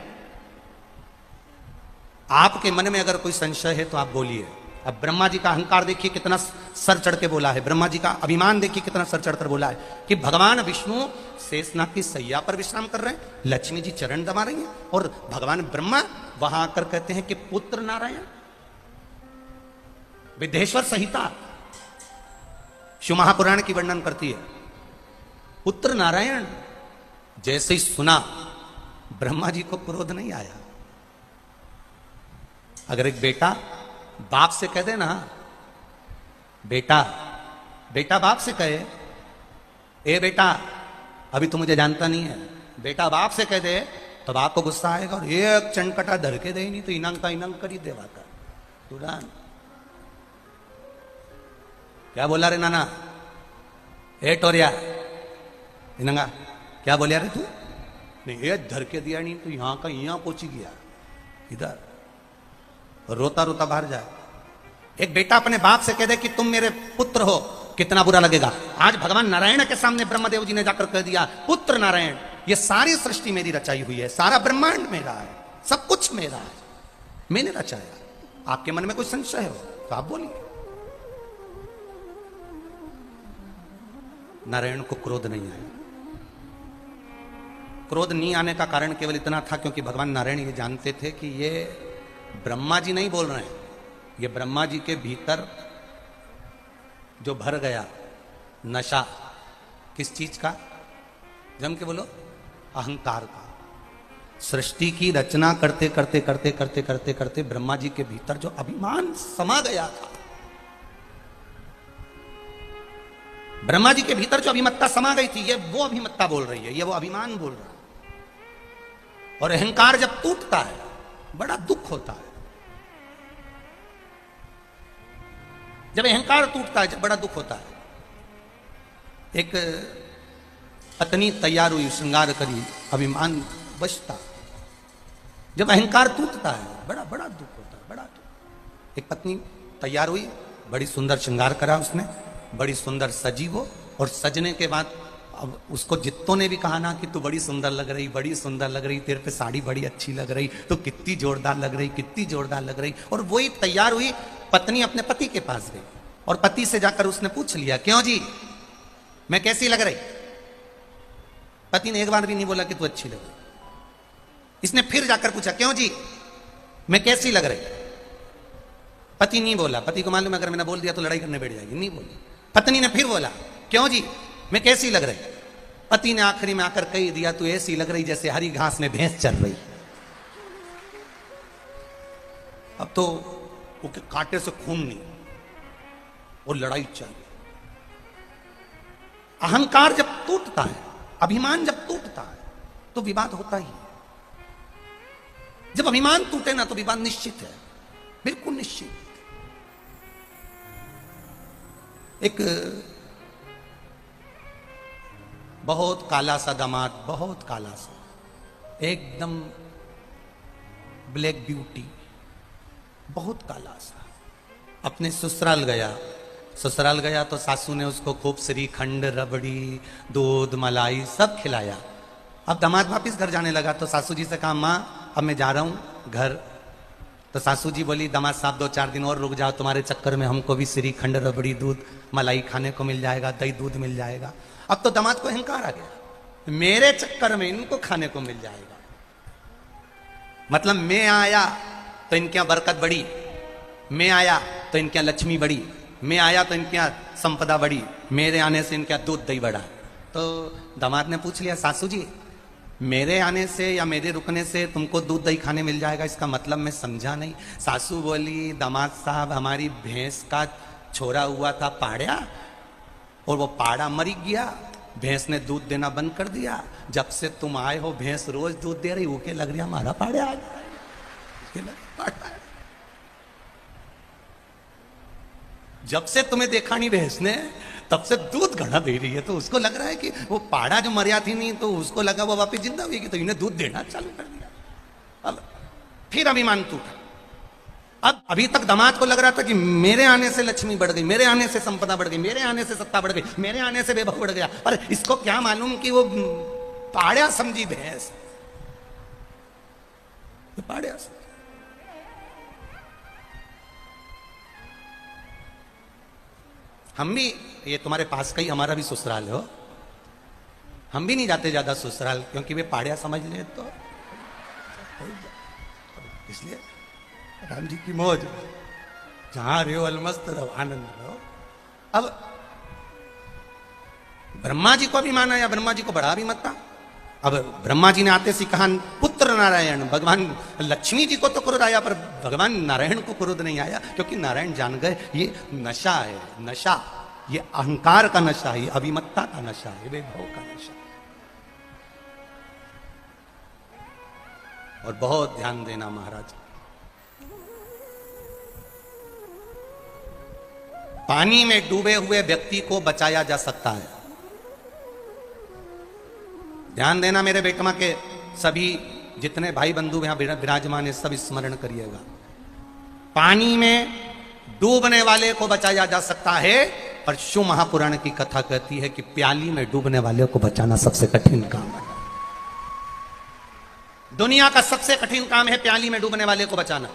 [SPEAKER 1] आपके मन में अगर कोई संशय है तो आप बोलिए। अब ब्रह्मा जी का अहंकार देखिए कितना सर चढ़ के बोला है, ब्रह्मा जी का अभिमान देखिए कितना सर चढ़कर बोला है कि भगवान विष्णु शेषनाग की सैया पर विश्राम कर रहे हैं, लक्ष्मी जी चरण दबा रही हैं, और भगवान ब्रह्मा वहां आकर कहते हैं कि पुत्र नारायण। विद्येश्वर संहिता शिव महापुराण की वर्णन करती है, पुत्र नारायण। जैसे ही सुना ब्रह्मा जी को क्रोध नहीं आया। अगर एक बेटा बाप से कह दे ना, बेटा, बेटा बाप से कहे, ए बेटा अभी तो मुझे जानता नहीं है, बेटा बाप से कह दे तो बाप को गुस्सा आएगा और एक चंडकटा धर के दे ही नहीं तो इनांग का इनांग कर ही देवा का तुरंत। क्या बोला रे नाना, ए टोरिया इनंगा, क्या बोलिया रे तू? नहीं ये धर के दिया नहीं तो यहां का यहां पहुंची गया, इधर रोता रोता बाहर जाए। एक बेटा अपने बाप से कह दे कि तुम मेरे पुत्र हो, कितना बुरा लगेगा। आज भगवान नारायण के सामने ब्रह्मदेव जी ने जाकर कह दिया, पुत्र नारायण, ये सारी सृष्टि मेरी रचाई हुई है, सारा ब्रह्मांड मेरा है, सब कुछ मेरा है, मैंने रचाया। आपके मन में कोई संशय हो तो आप बोलिए। नारायण को क्रोध नहीं आया। क्रोध नहीं आने का कारण केवल इतना था क्योंकि भगवान नारायण ये जानते थे कि ये ब्रह्मा जी नहीं बोल रहे हैं, ये ब्रह्मा जी के भीतर जो भर गया नशा, किस चीज का? जम के बोलो, अहंकार का। सृष्टि की रचना करते करते करते करते करते करते ब्रह्मा जी के भीतर जो अभिमान समा गया था, ब्रह्मा जी के भीतर जो अभिमत्ता समा गई थी, ये वो अभिमत्ता बोल रही है, ये वो अभिमान बोल रहा है। और अहंकार जब टूटता है बड़ा दुख होता है। जब अहंकार टूटता है, जब बड़ा दुख होता है। एक पत्नी तैयार हुई, श्रृंगार करी, अभिमान बचता। जब अहंकार टूटता है बड़ा बड़ा दुख होता है, बड़ा दुख। एक पत्नी तैयार हुई, बड़ी सुंदर श्रृंगार करा उसने, बड़ी सुंदर सजी वो, और सजने के बाद अब उसको जित्तों ने भी कहा ना कि तू बड़ी सुंदर लग रही, बड़ी सुंदर लग रही, तेरे पे साड़ी बड़ी अच्छी लग रही, तो कितनी जोरदार लग रही, कितनी जोरदार लग रही। और वही तैयार हुई पत्नी अपने पति के पास गई और पति से जाकर उसने पूछ लिया, क्यों जी मैं कैसी लग रही? पति ने एक बार भी नहीं बोला कि तू अच्छी लग रही। इसने फिर जाकर पूछा, क्यों जी मैं कैसी लग रही? पति नहीं बोला। पति को मालूम अगर मैंने बोल दिया तो लड़ाई करने बैठ जाएगी, नहीं बोली। पत्नी ने फिर बोला, क्यों जी मैं कैसी लग रही? पति ने आखिरी में आकर कह दिया, तू ऐसी लग रही जैसे हरी घास में भैंस चल रही। अब तो वो कांटे से खून नहीं, वो लड़ाई चल रही। अहंकार जब टूटता है, अभिमान जब टूटता है, तो विवाद होता ही। जब अभिमान टूटे ना तो विवाद निश्चित है, बिल्कुल निश्चित। एक बहुत काला सा दामाद, बहुत काला सा, एकदम ब्लैक ब्यूटी, बहुत काला सा, अपने ससुराल गया। ससुराल गया तो सासू ने उसको खूब श्रीखंड, रबड़ी, दूध, मलाई सब खिलाया। अब दामाद वापिस घर जाने लगा तो सासू जी से कहा, माँ अब मैं जा रहा हूं घर। तो सासू जी बोली, दामाद साहब 2-4 दिन और रुक जाओ, तुम्हारे चक्कर में हमको भी श्रीखंड, रबड़ी, दूध, मलाई खाने को मिल जाएगा, दही दूध मिल जाएगा। अब तो दामाद को अहंकार आ गया, मेरे चक्कर में इनको खाने को मिल जाएगा। मतलब मैं आया तो इनके यहां बरकत बढ़ी, मैं आया तो इनके यहां लक्ष्मी बढ़ी, मैं आया तो इनके यहां संपदा बढ़ी, मेरे आने से इनके यहां दूध दही बढ़ा। तो दामाद ने पूछ लिया, सासू जी मेरे आने से या मेरे रुकने से तुमको दूध दही खाने मिल जाएगा, इसका मतलब मैं समझा नहीं। सासू बोली, दामाद साहब हमारी भैंस का छोरा हुआ था पाड़ा, और वो पाड़ा मर गया, भैंस ने दूध देना बंद कर दिया। जब से तुम आए हो भैंस रोज दूध दे रही, ओके लग रही हमारा पाड़ा आ गया। जब से तुम्हें देखा नहीं भैंस ने, तब से दूध घड़ा दे रही है। तो उसको लग रहा है कि वो पाड़ा जो मरिया थी नहीं, तो उसको लगा वो वापिस जिंदा हुई, तो इन्हें दूध देना चालू कर दिया। अब फिर अभिमान टूटा। अब अभी तक दामाद को लग रहा था कि मेरे आने से लक्ष्मी बढ़ गई, मेरे आने से संपदा बढ़ गई, मेरे आने से सत्ता बढ़ गई, मेरे आने से वैभव बढ़ गया। पर इसको क्या मालूम कि वो पाड़ा समझी भैंस, पाड़ा समझी। हम भी, ये तुम्हारे पास का ही हमारा भी ससुराल हो, हम भी नहीं जाते ज्यादा ससुराल, क्योंकि वे पाड़िया समझ ले तो इसलिए राम जी की मौज, जहां रहो अलमस्त रहो, आनंद रहो। अब ब्रह्मा जी को भी माना या ब्रह्मा जी को बढ़ा भी मत था। अब ब्रह्मा जी ने आते सी कहा, पुत्र नारायण, भगवान लक्ष्मी जी को तो क्रोध आया, पर भगवान नारायण को क्रोध नहीं आया, क्योंकि नारायण जान गए ये नशा है, नशा, ये अहंकार का नशा है, ये अभिमत्ता का नशा है, वैभव का नशा। और बहुत ध्यान देना महाराज, पानी में डूबे हुए व्यक्ति को बचाया जा सकता है। ध्यान देना मेरे बेटमा के सभी जितने भाई बंधु यहां विराजमान है, सब स्मरण करिएगा। पानी में डूबने वाले को बचाया जा सकता है, पर शिव महापुराण की कथा कहती है कि प्याली में डूबने वाले को बचाना सबसे कठिन काम है। दुनिया का सबसे कठिन काम है प्याली में डूबने वाले को बचाना,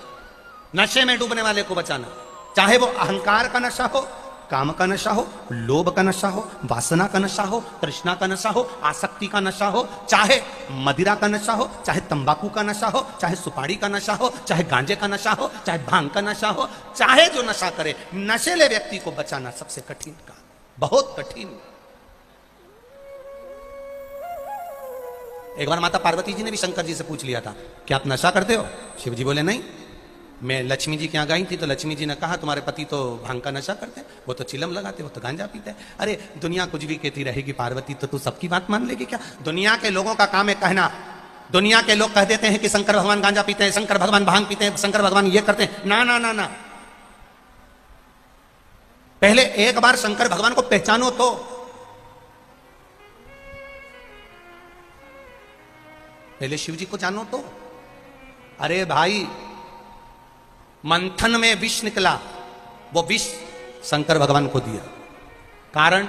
[SPEAKER 1] नशे में डूबने वाले को बचाना। चाहे वो अहंकार का नशा हो, काम का नशा हो, लोभ का नशा हो, वासना का नशा हो, तृष्णा का नशा हो, आसक्ति का नशा हो, चाहे मदिरा का नशा हो, चाहे तंबाकू का नशा हो, चाहे सुपारी का नशा हो, चाहे गांजे का नशा हो, चाहे भांग का नशा हो, चाहे जो नशा करे, नशेले व्यक्ति को बचाना सबसे कठिन काम, बहुत कठिन। एक बार माता पार्वती जी ने भी शंकर जी से पूछ लिया था, क्या आप नशा करते हो? शिव जी बोले नहीं। मैं लक्ष्मी जी के यहाँ गई थी तो लक्ष्मी जी ने कहा, तुम्हारे पति तो भांग का नशा करते हैं, वो तो चिलम लगाते, वो तो गांजा पीते हैं। अरे दुनिया कुछ भी कहती रहेगी पार्वती, तो तू सबकी बात मान लेगी क्या? दुनिया के लोगों का काम है कहना, दुनिया के लोग कह देते हैं कि शंकर भगवान गांजा पीते हैं, शंकर भगवान भांग पीते हैं, शंकर भगवान ये करते हैं। ना ना ना ना, पहले एक बार शंकर भगवान को पहचानो तो। पहले शिव जी को जानो तो। अरे भाई, मंथन में विष निकला, वो विष शंकर भगवान को दिया, कारण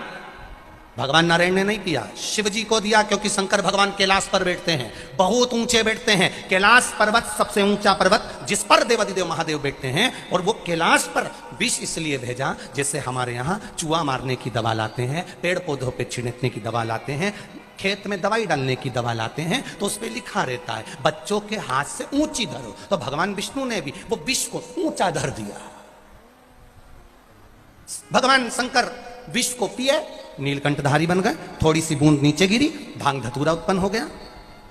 [SPEAKER 1] भगवान नारायण ने नहीं किया, शिव जी को दिया, क्योंकि शंकर भगवान कैलाश पर बैठते हैं, बहुत ऊंचे बैठते हैं। कैलाश पर्वत सबसे ऊंचा पर्वत, जिस पर देवादिदेव महादेव बैठते हैं, और वो कैलाश पर विष इसलिए भेजा, जैसे हमारे यहाँ चूहा मारने की दवा लाते हैं, पेड़ पौधों पे छिड़कने की दवा लाते हैं, खेत में दवाई डालने की दवा लाते हैं, तो उस पर लिखा रहता है बच्चों के हाथ से ऊंची धरो। तो भगवान विष्णु ने भी वो विष को ऊंचा धर दिया। भगवान शंकर विष को पिए नीलकंठधारी बन गए, थोड़ी सी बूंद नीचे गिरी, भांग धतूरा उत्पन्न हो गया।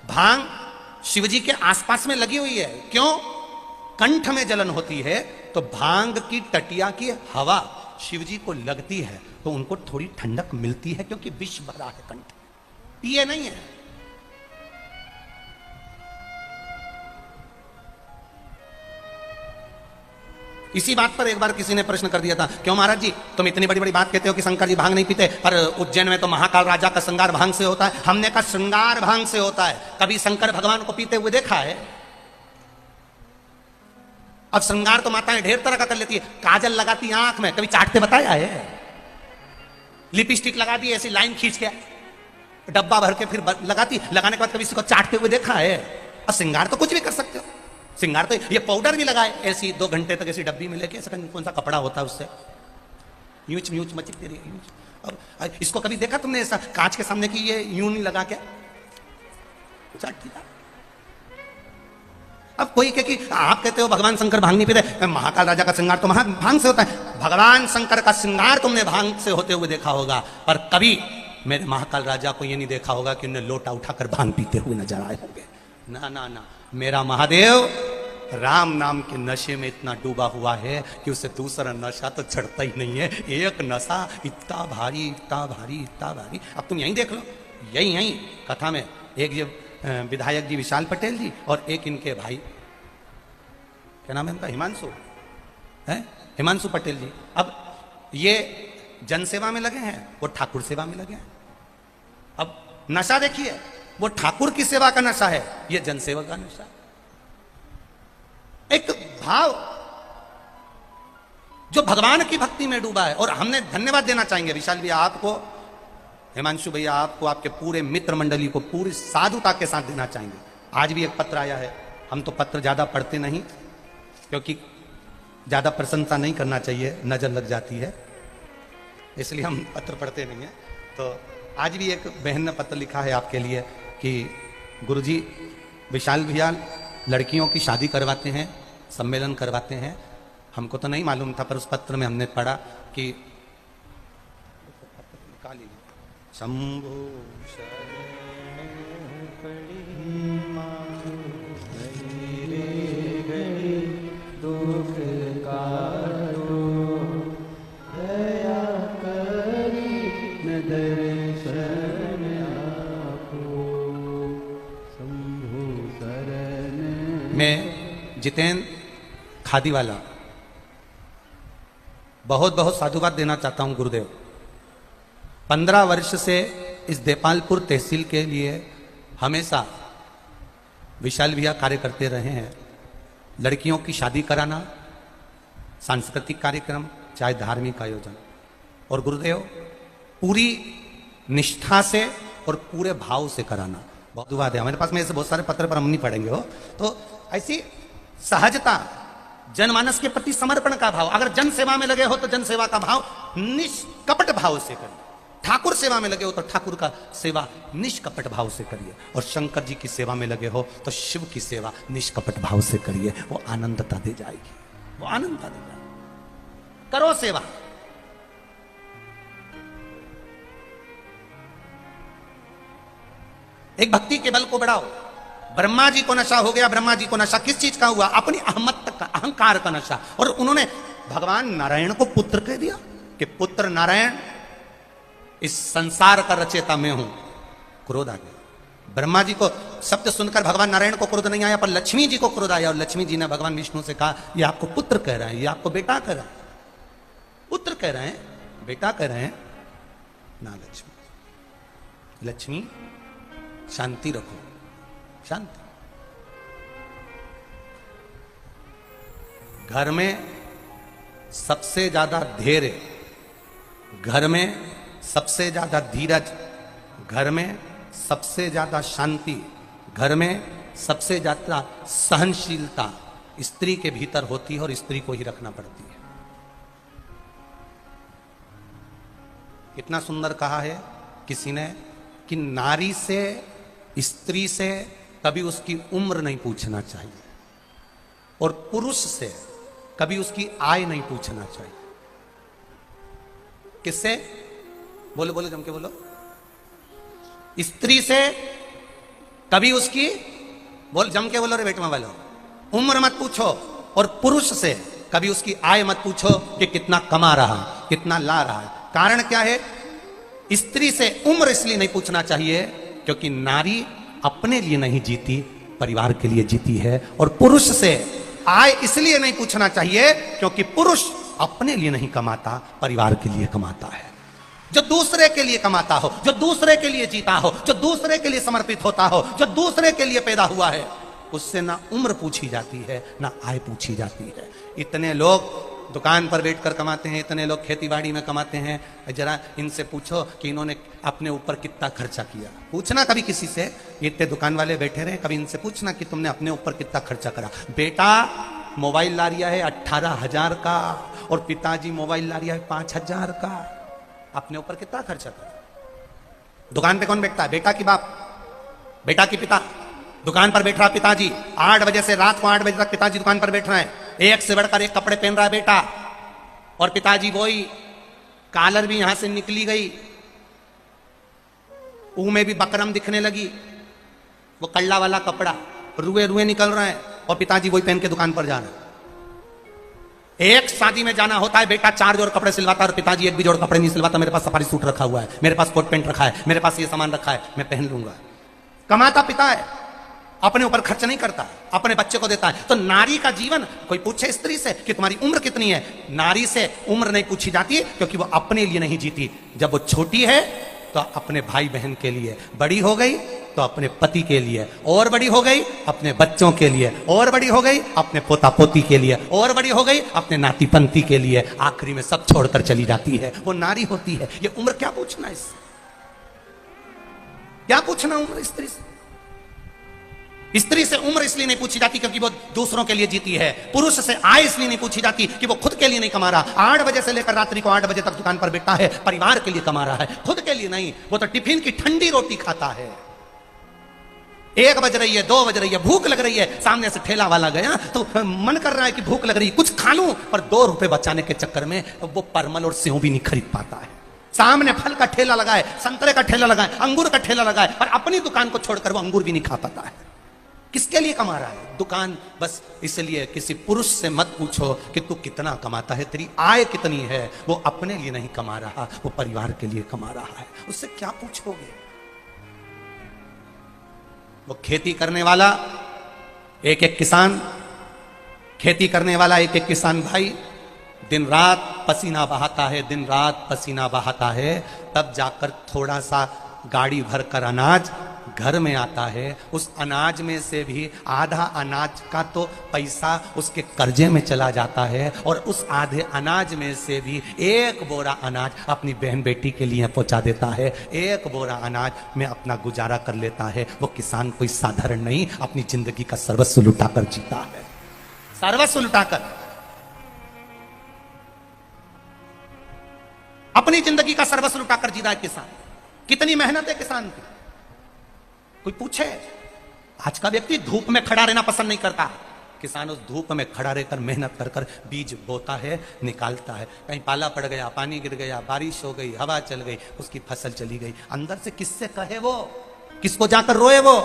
[SPEAKER 1] भांग शिवजी के आसपास में लगी हुई है, क्यों? कंठ में जलन होती है तो भांग की टटिया की हवा शिवजी को लगती है तो उनको थोड़ी ठंडक मिलती है, क्योंकि विष भरा है कंठ, पिए नहीं है। इसी बात पर एक बार किसी ने प्रश्न कर दिया था, क्यों महाराज जी तुम इतनी बड़ी बड़ी बात कहते हो कि शंकर जी भांग नहीं पीते, पर उज्जैन में तो महाकाल राजा का श्रृंगार भांग से होता है। हमने कहा श्रृंगार भांग से होता है, कभी शंकर भगवान को पीते हुए देखा है? अब श्रृंगार तो माताएं ढेर तरह का कर लेती है, काजल लगाती है आंख में, कभी चाटते बताया है? लिपस्टिक लगा दी ऐसी लाइन खींच के डब्बा भर के फिर लगाती, लगाने के बाद कभी किसी को चाटते हुए देखा है? अब श्रृंगार तो कुछ भी कर सकते हो, श्रृंगार तो ये पाउडर भी लगाए ऐसी 2 घंटे तक ऐसी डब्बी में लेके, ऐसा कौन सा कपड़ा होता है उससे यूच म्यूच मचकती रही यूच। अब इसको कभी देखा तुमने ऐसा कांच के सामने की ये यूं नहीं लगा के चाटती था? अब कोई कहे कि आप कहते हो भगवान शंकर भांग नहीं पीते, महाकाल राजा का श्रृंगार तो भांग से होता है। भगवान शंकर का श्रृंगार तुमने भांग से होते हुए देखा होगा, पर कभी मेरे महाकाल राजा को ये नहीं देखा होगा कि उन्हें लोटा उठाकर भांग पीते हुए नजर आए होंगे। ना ना ना, मेरा महादेव राम नाम के नशे में इतना डूबा हुआ है कि उसे दूसरा नशा तो चढ़ता ही नहीं है। एक नशा इतना भारी इतना भारी इतना भारी। अब तुम यहीं देख लो, यहीं कथा में एक ये विधायक जी विशाल पटेल जी और एक इनके भाई, क्या नाम है इनका, हिमांशु है, हिमांशु पटेल जी। अब ये जनसेवा में लगे हैं, वो ठाकुर सेवा में लगे हैं। अब नशा देखिए, वो ठाकुर की सेवा का नशा है, ये जनसेवा का नशा। एक भाव जो भगवान की भक्ति में डूबा है। और हमने धन्यवाद देना चाहेंगे विशाल भैया आपको, हिमांशु भैया आपको, आपके पूरे मित्र मंडली को पूरी साधुता के साथ देना चाहेंगे। आज भी एक पत्र आया है, हम तो पत्र ज्यादा पढ़ते नहीं क्योंकि ज्यादा प्रशंसा नहीं करना चाहिए, नजर लग जाती है, इसलिए हम पत्र पढ़ते नहीं है। तो आज भी एक बहन ने पत्र लिखा है आपके लिए कि गुरुजी विशाल भैया लड़कियों की शादी करवाते हैं, सम्मेलन करवाते हैं। हमको तो नहीं मालूम था, पर उस पत्र में हमने पढ़ा कि शंभु मैं जितेंद्र खादी वाला बहुत बहुत साधुवाद देना चाहता हूं गुरुदेव। 15 वर्ष से इस देपालपुर तहसील के लिए हमेशा विशाल भैया कार्य करते रहे हैं। लड़कियों की शादी कराना, सांस्कृतिक कार्यक्रम, चाहे धार्मिक आयोजन, और गुरुदेव पूरी निष्ठा से और पूरे भाव से कराना। बहुत धन्यवाद है। हमारे पास में ऐसे बहुत सारे पत्र पर हम नहीं पढ़ेंगे हो, तो ऐसी सहजता, जनमानस के प्रति समर्पण का भाव। अगर जन सेवा में लगे हो तो जन सेवा का भाव निष्कपट भाव से करिए, ठाकुर सेवा में लगे हो तो ठाकुर का सेवा निष्कपट भाव से करिए, और शंकर जी की सेवा में लगे हो तो शिव की सेवा निष्कपट भाव से करिए। वो आनंदता दे जाएगी, वो आनंदता दे जाएगी। करो सेवा। एक भक्ति के बल को बढ़ाओ। ब्रह्मा जी को नशा हो गया, ब्रह्मा जी को नशा किस चीज का हुआ? अपनी अहमत का, अहंकार का नशा। और उन्होंने भगवान नारायण को पुत्र कह दिया कि पुत्र नारायण, इस संसार का रचेता मैं हूं। क्रोध आ गया। ब्रह्मा जी को शब्द सुनकर भगवान नारायण को क्रोध नहीं आया, पर लक्ष्मी जी को क्रोध आया, और लक्ष्मी जी ने भगवान विष्णु से कहा ये आपको पुत्र कह रहा है, ये आपको बेटा कह रहा है। पुत्र कह रहे हैं, बेटा कह रहे हैं ना। लक्ष्मी, लक्ष्मी शांति रखो, शांति। घर में सबसे ज्यादा धैर्य, घर में सबसे ज्यादा धीरज, घर में सबसे ज्यादा शांति, घर में सबसे ज्यादा सहनशीलता स्त्री के भीतर होती है, और स्त्री को ही रखना पड़ती है। कितना सुंदर कहा है किसी ने कि नारी से, स्त्री से कभी उसकी उम्र नहीं पूछना चाहिए, और पुरुष से कभी उसकी आय नहीं पूछना चाहिए। किससे? बोलो बोलो जम के बोलो। स्त्री से कभी उसकी, बोल जम के बोलो रे बेटवा वालों, उम्र मत पूछो, और पुरुष से कभी उसकी आय मत पूछो कि कितना कमा रहा है, कितना ला रहा है। कारण क्या है? स्त्री से उम्र इसलिए नहीं पूछना चाहिए क्योंकि नारी अपने लिए नहीं जीती, परिवार के लिए जीती है। और पुरुष से आय इसलिए नहीं पूछना चाहिए क्योंकि पुरुष अपने लिए नहीं कमाता, परिवार के लिए कमाता है। जो दूसरे के लिए कमाता हो, जो दूसरे के लिए जीता हो, जो दूसरे के लिए समर्पित होता हो, जो दूसरे के लिए पैदा हुआ है, उससे ना उम्र पूछी जाती है ना आय पूछी जाती है। इतने लोग दुकान पर बैठकर कमाते हैं, इतने लोग खेतीबाड़ी में कमाते हैं। जरा इनसे पूछो कि इन्होंने अपने ऊपर कितना खर्चा किया। पूछना कभी किसी से, इतने दुकान वाले बैठे रहे, कभी इनसे पूछना कि तुमने अपने ऊपर कितना खर्चा करा। बेटा मोबाइल ला रिया है 18,000 का और पिताजी मोबाइल ला रिया है 5,000 का। अपने ऊपर कितना खर्चा करा? दुकान पे कौन बैठता है? बेटा की बाप, बेटा की पिता। दुकान पर बैठ रहा पिताजी, 8 बजे से रात को 8 बजे तक पिताजी दुकान पर बैठ रहे हैं। एक से बढ़कर एक कपड़े पहन रहा है बेटा, और पिताजी वही, कॉलर भी यहां से निकली गई, ऊ में भी बकरम दिखने लगी, वो कल्ला वाला कपड़ा, रुए रुए निकल रहे हैं, और पिताजी वही पहन के दुकान पर जा रहे हैं। एक शादी में जाना होता है, बेटा 4 जोड़ कपड़े सिलवाता है और पिताजी एक भी जोड़ कपड़े नहीं सिलवाता। मेरे पास सफारी सूट रखा हुआ है, मेरे पास कोट पैंट रखा है, मेरे पास ये सामान रखा है, मैं पहन लूंगा। कमाता पिता है, अपने ऊपर खर्च नहीं करता, अपने बच्चे को देता है। तो नारी का जीवन, कोई पूछे स्त्री से कि तुम्हारी उम्र कितनी है, नारी से उम्र नहीं पूछी जाती क्योंकि वो अपने लिए नहीं जीती। जब वो छोटी है तो अपने भाई बहन के लिए, बड़ी हो गई तो अपने पति के लिए, और बड़ी हो गई अपने बच्चों के लिए, और बड़ी हो गई अपने पोता पोती के लिए, और बड़ी हो गई अपने नाती पंती के लिए, आखिरी में सब छोड़कर चली जाती है। वो नारी होती है। ये उम्र क्या पूछना, इससे क्या पूछना उम्र स्त्री से? स्त्री से उम्र इसलिए नहीं पूछी जाती क्योंकि वो दूसरों के लिए जीती है। पुरुष से आय इसलिए नहीं पूछी जाती कि वो खुद के लिए नहीं कमा रहा। 8 बजे से लेकर रात्रि को 8 बजे तक दुकान पर बैठा है, परिवार के लिए कमा रहा है, खुद के लिए नहीं। वो तो टिफिन की ठंडी रोटी खाता है। 1 बज रही है, 2 बज रही है, भूख लग रही है, सामने से ठेला वाला गया तो मन कर रहा है कि भूख लग रही है, कुछ खा लूं, पर 2 रुपए बचाने के चक्कर में वो परमल और सेव भी नहीं खरीद पाता है। सामने फल का ठेला लगा है, संतरे का ठेला लगा है, अंगूर का ठेला लगा है, और अपनी दुकान को छोड़कर वो अंगूर भी नहीं खा पाता है। किसके लिए कमा रहा है? दुकान। बस इसलिए किसी पुरुष से मत पूछो कि तू कितना कमाता है, तेरी आय कितनी है। वो अपने लिए नहीं कमा रहा, वो परिवार के लिए कमा रहा है। उससे क्या पूछोगे? वो खेती करने वाला एक एक किसान, खेती करने वाला एक एक किसान भाई दिन रात पसीना बहाता है, दिन रात पसीना बहाता है, तब जाकर थोड़ा सा गाड़ी भरकर अनाज घर में आता है। उस अनाज में से भी आधा अनाज का तो पैसा उसके कर्जे में चला जाता है, और उस आधे अनाज में से भी 1 बोरा अनाज अपनी बहन बेटी के लिए पहुंचा देता है। 1 बोरा अनाज में अपना गुजारा कर लेता है। वो किसान कोई साधारण नहीं, अपनी जिंदगी का सर्वस्व लुटाकर जीता है, सर्वस्व लुटाकर अपनी जिंदगी का सर्वस्व लुटाकर जीता है किसान। कितनी मेहनत है किसान की, कोई पूछे? आज का व्यक्ति धूप में खड़ा रहना पसंद नहीं करता। किसान उस धूप में खड़ा रहकर मेहनत कर कर बीज बोता है, निकालता है। कहीं पाला पड़ गया, पानी गिर गया, बारिश हो गई, हवा चल गई, उसकी फसल चली गई। अंदर से किससे कहे वो, किसको जाकर रोए वो,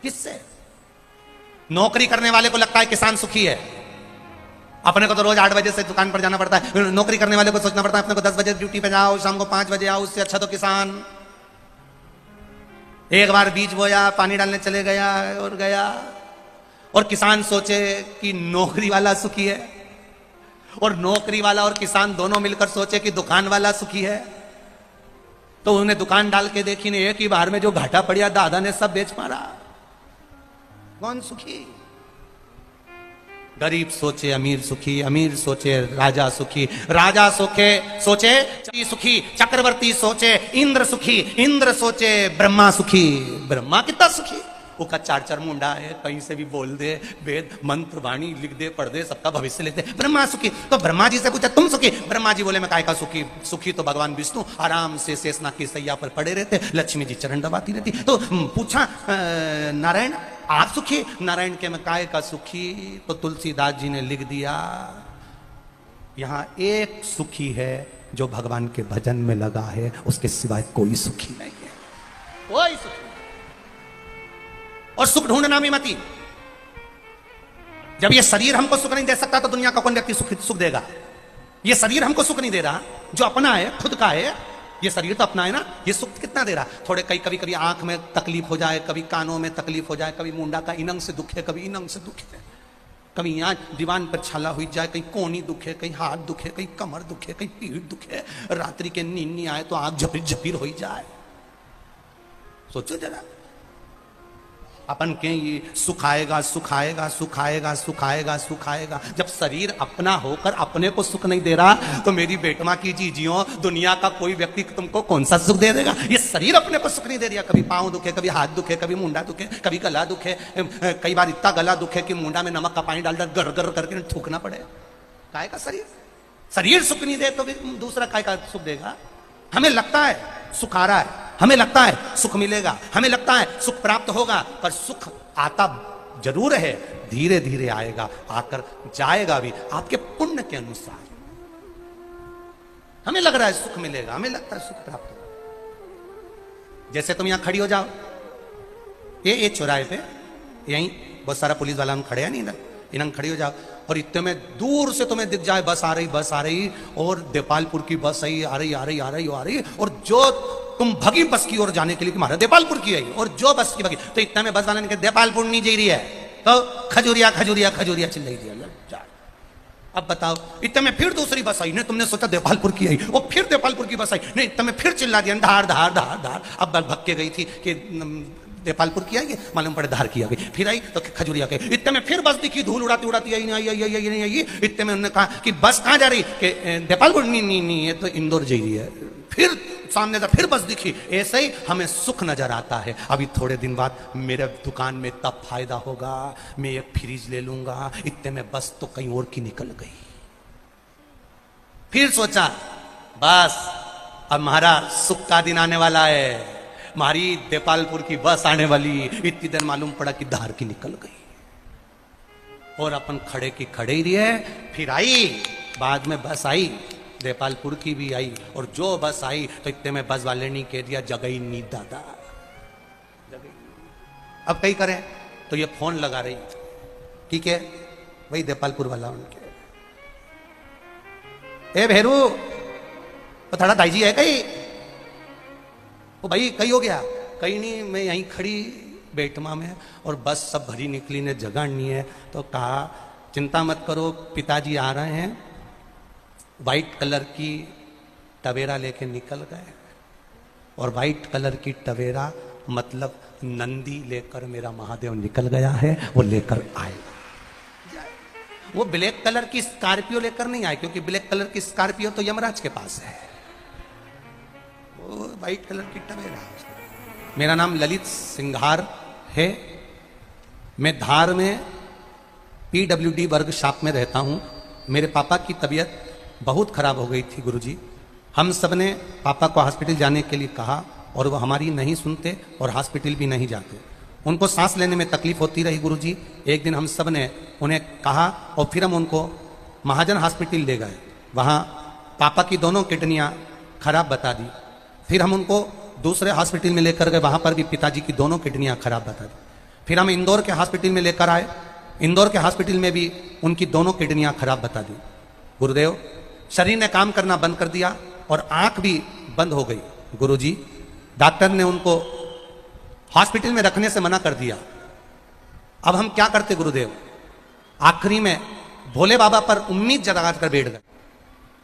[SPEAKER 1] किससे? नौकरी करने वाले को लगता है किसान सुखी है। अपने को तो रोज 8 बजे से दुकान पर जाना पड़ता है। नौकरी करने वाले को सोचना पड़ता है अपने को 10 बजे ड्यूटी पे जाओ, शाम को 5 बजे आओ। उससे अच्छा तो किसान एक बार बीज बोया, पानी डालने चले गया और गया। और किसान सोचे कि नौकरी वाला सुखी है, और नौकरी वाला और किसान दोनों मिलकर सोचे कि दुकान वाला सुखी है। तो उन्हें दुकान डाल के देखी ने, एक ही बार में जो घाटा पड़ा दादा ने सब बेच मारा। कौन सुखी? गरीब सोचे अमीर सुखी, अमीर सोचे राजा सुखी, राजा सोचे सुखी, चक्रवर्ती सोचे इंद्र सुखी, इंद्र सोचे ब्रह्मा सुखी। ब्रह्मा कितना सुखी? उसका 4 मुंडा है, कहीं से भी बोल दे, वेद मंत्र वाणी लिख दे, पढ़ दे, सबका भविष्य लिख दे। ब्रह्मा सुखी। तो ब्रह्मा जी से पूछा तुम सुखी? ब्रह्मा जी बोले मैं काय का सुखी? सुखी तो भगवान विष्णु आराम से शेषनाग की सैया पर पड़े रहते, लक्ष्मी जी चरण दबाती रहती। तो पूछा नारायण आप सुखी? नारायण के मैं काय का सुखी? तो तुलसीदास जी ने लिख दिया, यहां एक सुखी है जो भगवान के भजन में लगा है उसके सिवाय कोई सुखी नहीं है, कोई सुखी नहीं। और सुख ढूंढना भी मती। जब ये शरीर हमको सुख नहीं दे सकता तो दुनिया का कौन व्यक्ति सुख देगा? ये शरीर हमको सुख नहीं दे रहा, जो अपना है, खुद का है, ये शरीर तो अपना है ना, ये सुख कितना दे रहा? थोड़े कभी कभी आंख में तकलीफ हो जाए, कभी कानों में तकलीफ हो जाए, कभी मुंडा का इनंग से दुखे, कभी इनंग से दुखे, कभी यहाँ दीवान पर छाला हुई जाए, कहीं कोनी दुखे, कहीं हाथ दुखे, कहीं कमर दुखे, कहीं पीठ दुखे, रात्रि के नींद नहीं आए तो आंख झपीर झपीर हो जाए। सोचो जरा, अपन के ये सुख आएगा सुख आएगा सुख आएगा सुख आएगा सुख आएगा, जब शरीर अपना होकर अपने को सुख नहीं दे रहा तो मेरी बेटमा की जीजियों, दुनिया का कोई व्यक्ति तुमको कौन सा सुख दे देगा? ये शरीर अपने को सुख नहीं दे रहा, कभी पांव दुखे, कभी हाथ दुखे, कभी मुंडा दुखे, कभी गला दुखे, कई बार इतना गला दुखे कि मुंडा में नमक का पानी डाल डाल गर गर करके थूकना पड़े। काय का शरीर? शरीर सुख नहीं दे तो दूसरा काय का सुख देगा? हमें लगता है सुख आ रहा है, हमें लगता है सुख मिलेगा, हमें लगता है सुख प्राप्त होगा, पर सुख आता जरूर है, धीरे धीरे आएगा, आकर जाएगा भी आपके पुण्य के अनुसार। हमें लग रहा है सुख मिलेगा, हमें लगता है सुख प्राप्त होगा। जैसे तुम यहां खड़ी हो जाओ, ये चौराहे पे यहीं बहुत सारा पुलिस वाला हम खड़े हैं, नहीं इधर इन्हें खड़ी हो जाओ और इतने में दूर से तुम्हें दिख जाए बस आ रही और देपालपुर की बस आई, आ रही और जो तुम भगी बस की ओर जाने के लिए तुम्हारा देपालपुर की आई, और जो बस की भगी तो इतने में बस वाले ने कहा देपालपुर नहीं जा रही है, तो खजूरिया खजूरिया खजूरिया चिल्लाई दिया। अब बताओ, इतने में फिर दूसरी बस आई, नहीं तुमने सोचा देपालपुर की आई, और फिर देपालपुर की बस आई, नहीं इतने में फिर चिल्ला दिया धार धार धार धार। अब भग के गई थी कि देपालपुर की आई, मालूम पड़े धार की आ गई, फिर आई तो खजूरिया के, इतने में फिर बस दिखी धूल उड़ाती उड़ाती आई नहीं आई। इतने में उन्होंने कहा कि बस कहाँ जा रही? कि देपालपुर नहीं ये तो इंदौर जा रही है। फिर सामने से फिर बस दिखी। ऐसे ही हमें सुख नजर आता है। अभी थोड़े दिन बाद मेरे दुकान में तब फायदा होगा, मैं एक फ्रिज ले लूंगा, इतने में बस तो कहीं और की निकल गई। फिर सोचा बस अब हमारा सुख का दिन आने वाला है, हमारी देपालपुर की बस आने वाली। इतनी देर मालूम पड़ा कि धार की निकल गई और अपन खड़े की खड़े ही रहे। फिर आई, बाद में बस आई, देपालपुर की भी आई, और जो बस आई तो इतने में बस वाले ने कह दिया जगई नी दादा जगई। अब कहीं करें तो ये फोन लगा रही, ठीक है वही देपालपुर वाला उनके, ए भेरू वो थोड़ा दाई जी है कहीं? वो भाई कहीं हो गया? कहीं नहीं, मैं यहीं खड़ी बेटमा में और बस सब भरी निकली ने जगह नहीं है। तो कहा चिंता मत करो, पिताजी आ रहे हैं, वाइट कलर की टवेरा लेके निकल गए। और वाइट कलर की टवेरा मतलब नंदी लेकर मेरा महादेव निकल गया है, वो लेकर आएगा। वो ब्लैक कलर की स्कॉर्पियो लेकर नहीं आए, क्योंकि ब्लैक कलर की स्कॉर्पियो तो यमराज के पास है, वो वाइट कलर की टवेरा। मेरा नाम ललित सिंघार है, मैं धार में PWD वर्ग शॉप में रहता हूं। मेरे पापा की तबीयत बहुत खराब हो गई थी गुरुजी। हम सब ने पापा को हॉस्पिटल जाने के लिए कहा और वो हमारी नहीं सुनते और हॉस्पिटल भी नहीं जाते। उनको सांस लेने में तकलीफ होती रही गुरुजी। एक दिन हम सब ने उन्हें कहा और फिर हम उनको महाजन हॉस्पिटल ले गए। वहाँ पापा की दोनों किडनियाँ खराब बता दी। फिर हम उनको दूसरे हॉस्पिटल में लेकर गए, वहाँ पर भी पिताजी की दोनों किडनियाँ खराब बता दी। फिर हम इंदौर के हॉस्पिटल में लेकर आए, इंदौर के हॉस्पिटल में भी उनकी दोनों किडनियाँ खराब बता दी। गुरुदेव, शरीर ने काम करना बंद कर दिया और आंख भी बंद हो गई। गुरुजी, डॉक्टर ने उनको हॉस्पिटल में रखने से मना कर दिया। अब हम क्या करते गुरुदेव? आखिरी में भोले बाबा पर उम्मीद जगा कर बैठ गए।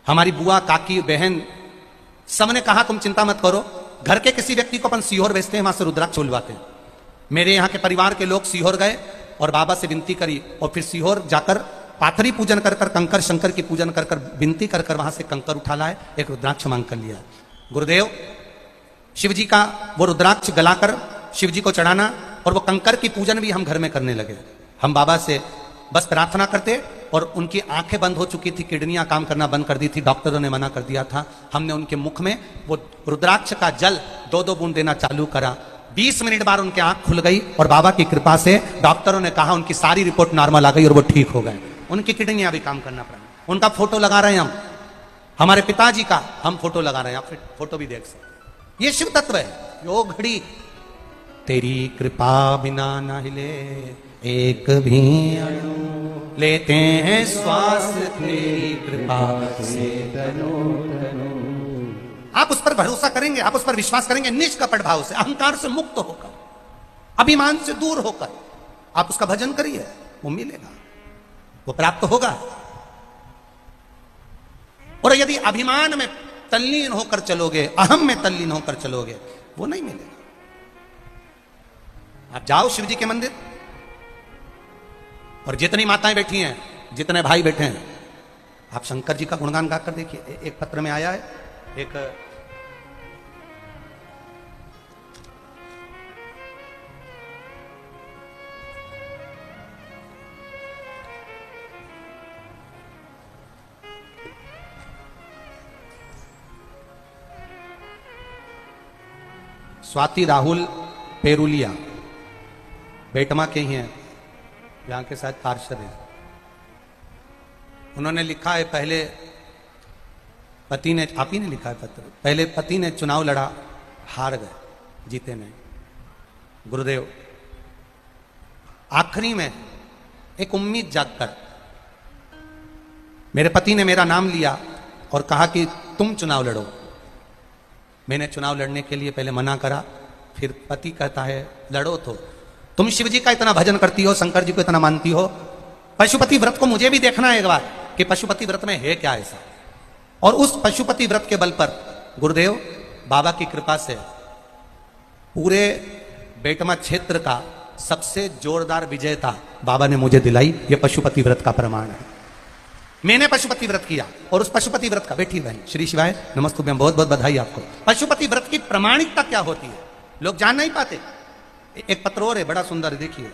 [SPEAKER 1] हमारी बुआ, काकी, बहन सबने कहा तुम चिंता मत करो, घर के किसी व्यक्ति को अपन सीहोर भेजते हैं, वहां से रुद्राक्ष उलवाते हैं। मेरे यहाँ के परिवार के लोग सीहोर गए और बाबा से विनती करी और फिर सीहोर जाकर पाथरी पूजन कर कर, कंकर शंकर की पूजन कर कर, विनती कर कर वहां से कंकर उठा लाए, एक रुद्राक्ष मांग कर लिया। गुरुदेव, शिव जी का वो रुद्राक्ष गलाकर शिव जी को चढ़ाना और वो कंकर की पूजन भी हम घर में करने लगे। हम बाबा से बस प्रार्थना करते और उनकी आंखें बंद हो चुकी थी, किडनियां काम करना बंद कर दी थी, डॉक्टरों ने मना कर दिया था। हमने उनके मुख में वो रुद्राक्ष का जल 2-2 बूंद देना चालू करा। 20 मिनट बाद उनकी आंख खुल गई और बाबा की कृपा से डॉक्टरों ने कहा उनकी सारी रिपोर्ट नॉर्मल आ गई और वो ठीक हो गए। उनकी किडनियां भी काम करना पड़ा। उनका फोटो लगा रहे हैं हम, हमारे पिताजी का हम फोटो लगा रहे हैं, आप फोटो भी देख सकते। ये शिव तत्व है। यो घड़ी तेरी कृपा बिना न हिले एक भी अणु, लेते हैं श्वास तेरी कृपा से तनो तनो। आप उस पर भरोसा करेंगे, आप उस पर विश्वास करेंगे निष्कपट भाव से, अहंकार से मुक्त होकर, अभिमान से दूर होकर आप उसका भजन करिए, वो मिलेगा, वो प्राप्त होगा। और यदि अभिमान में तल्लीन होकर चलोगे, अहम में तल्लीन होकर चलोगे, वो नहीं मिलेगा। आप जाओ शिव जी के मंदिर, और जितनी माताएं बैठी हैं, जितने भाई बैठे हैं, आप शंकर जी का गुणगान गाकर देखिए। एक पत्र में आया है, एक स्वाति राहुल पेरुलिया, बेटमा के ही हैं, यहाँ के शायद पार्षद हैं। उन्होंने लिखा है, पहले पति ने, आप ही ने लिखा है पत्र, पहले पति ने चुनाव लड़ा, हार गए, जीते नहीं। गुरुदेव आखिरी में एक उम्मीद जागकर मेरे पति ने मेरा नाम लिया और कहा कि तुम चुनाव लड़ो। मैंने चुनाव लड़ने के लिए पहले मना करा, फिर पति कहता है लड़ो। तो तुम शिव जी का इतना भजन करती हो, शंकर जी को इतना मानती हो, पशुपति व्रत को मुझे भी देखना है एक बार कि पशुपति व्रत में है क्या ऐसा। और उस पशुपति व्रत के बल पर गुरुदेव बाबा की कृपा से पूरे बेटमा क्षेत्र का सबसे जोरदार विजेता बाबा ने मुझे दिलाई। यह पशुपति व्रत का प्रमाण है। मैंने पशुपति व्रत किया और उस पशुपति व्रत का, बैठी बहन श्री शिवाय नमस्तुभ्यं, बहुत बहुत बधाई आपको। पशुपति व्रत की प्रमाणिकता क्या होती है लोग जान नहीं पाते। एक पत्र और है बड़ा सुंदर, देखिए।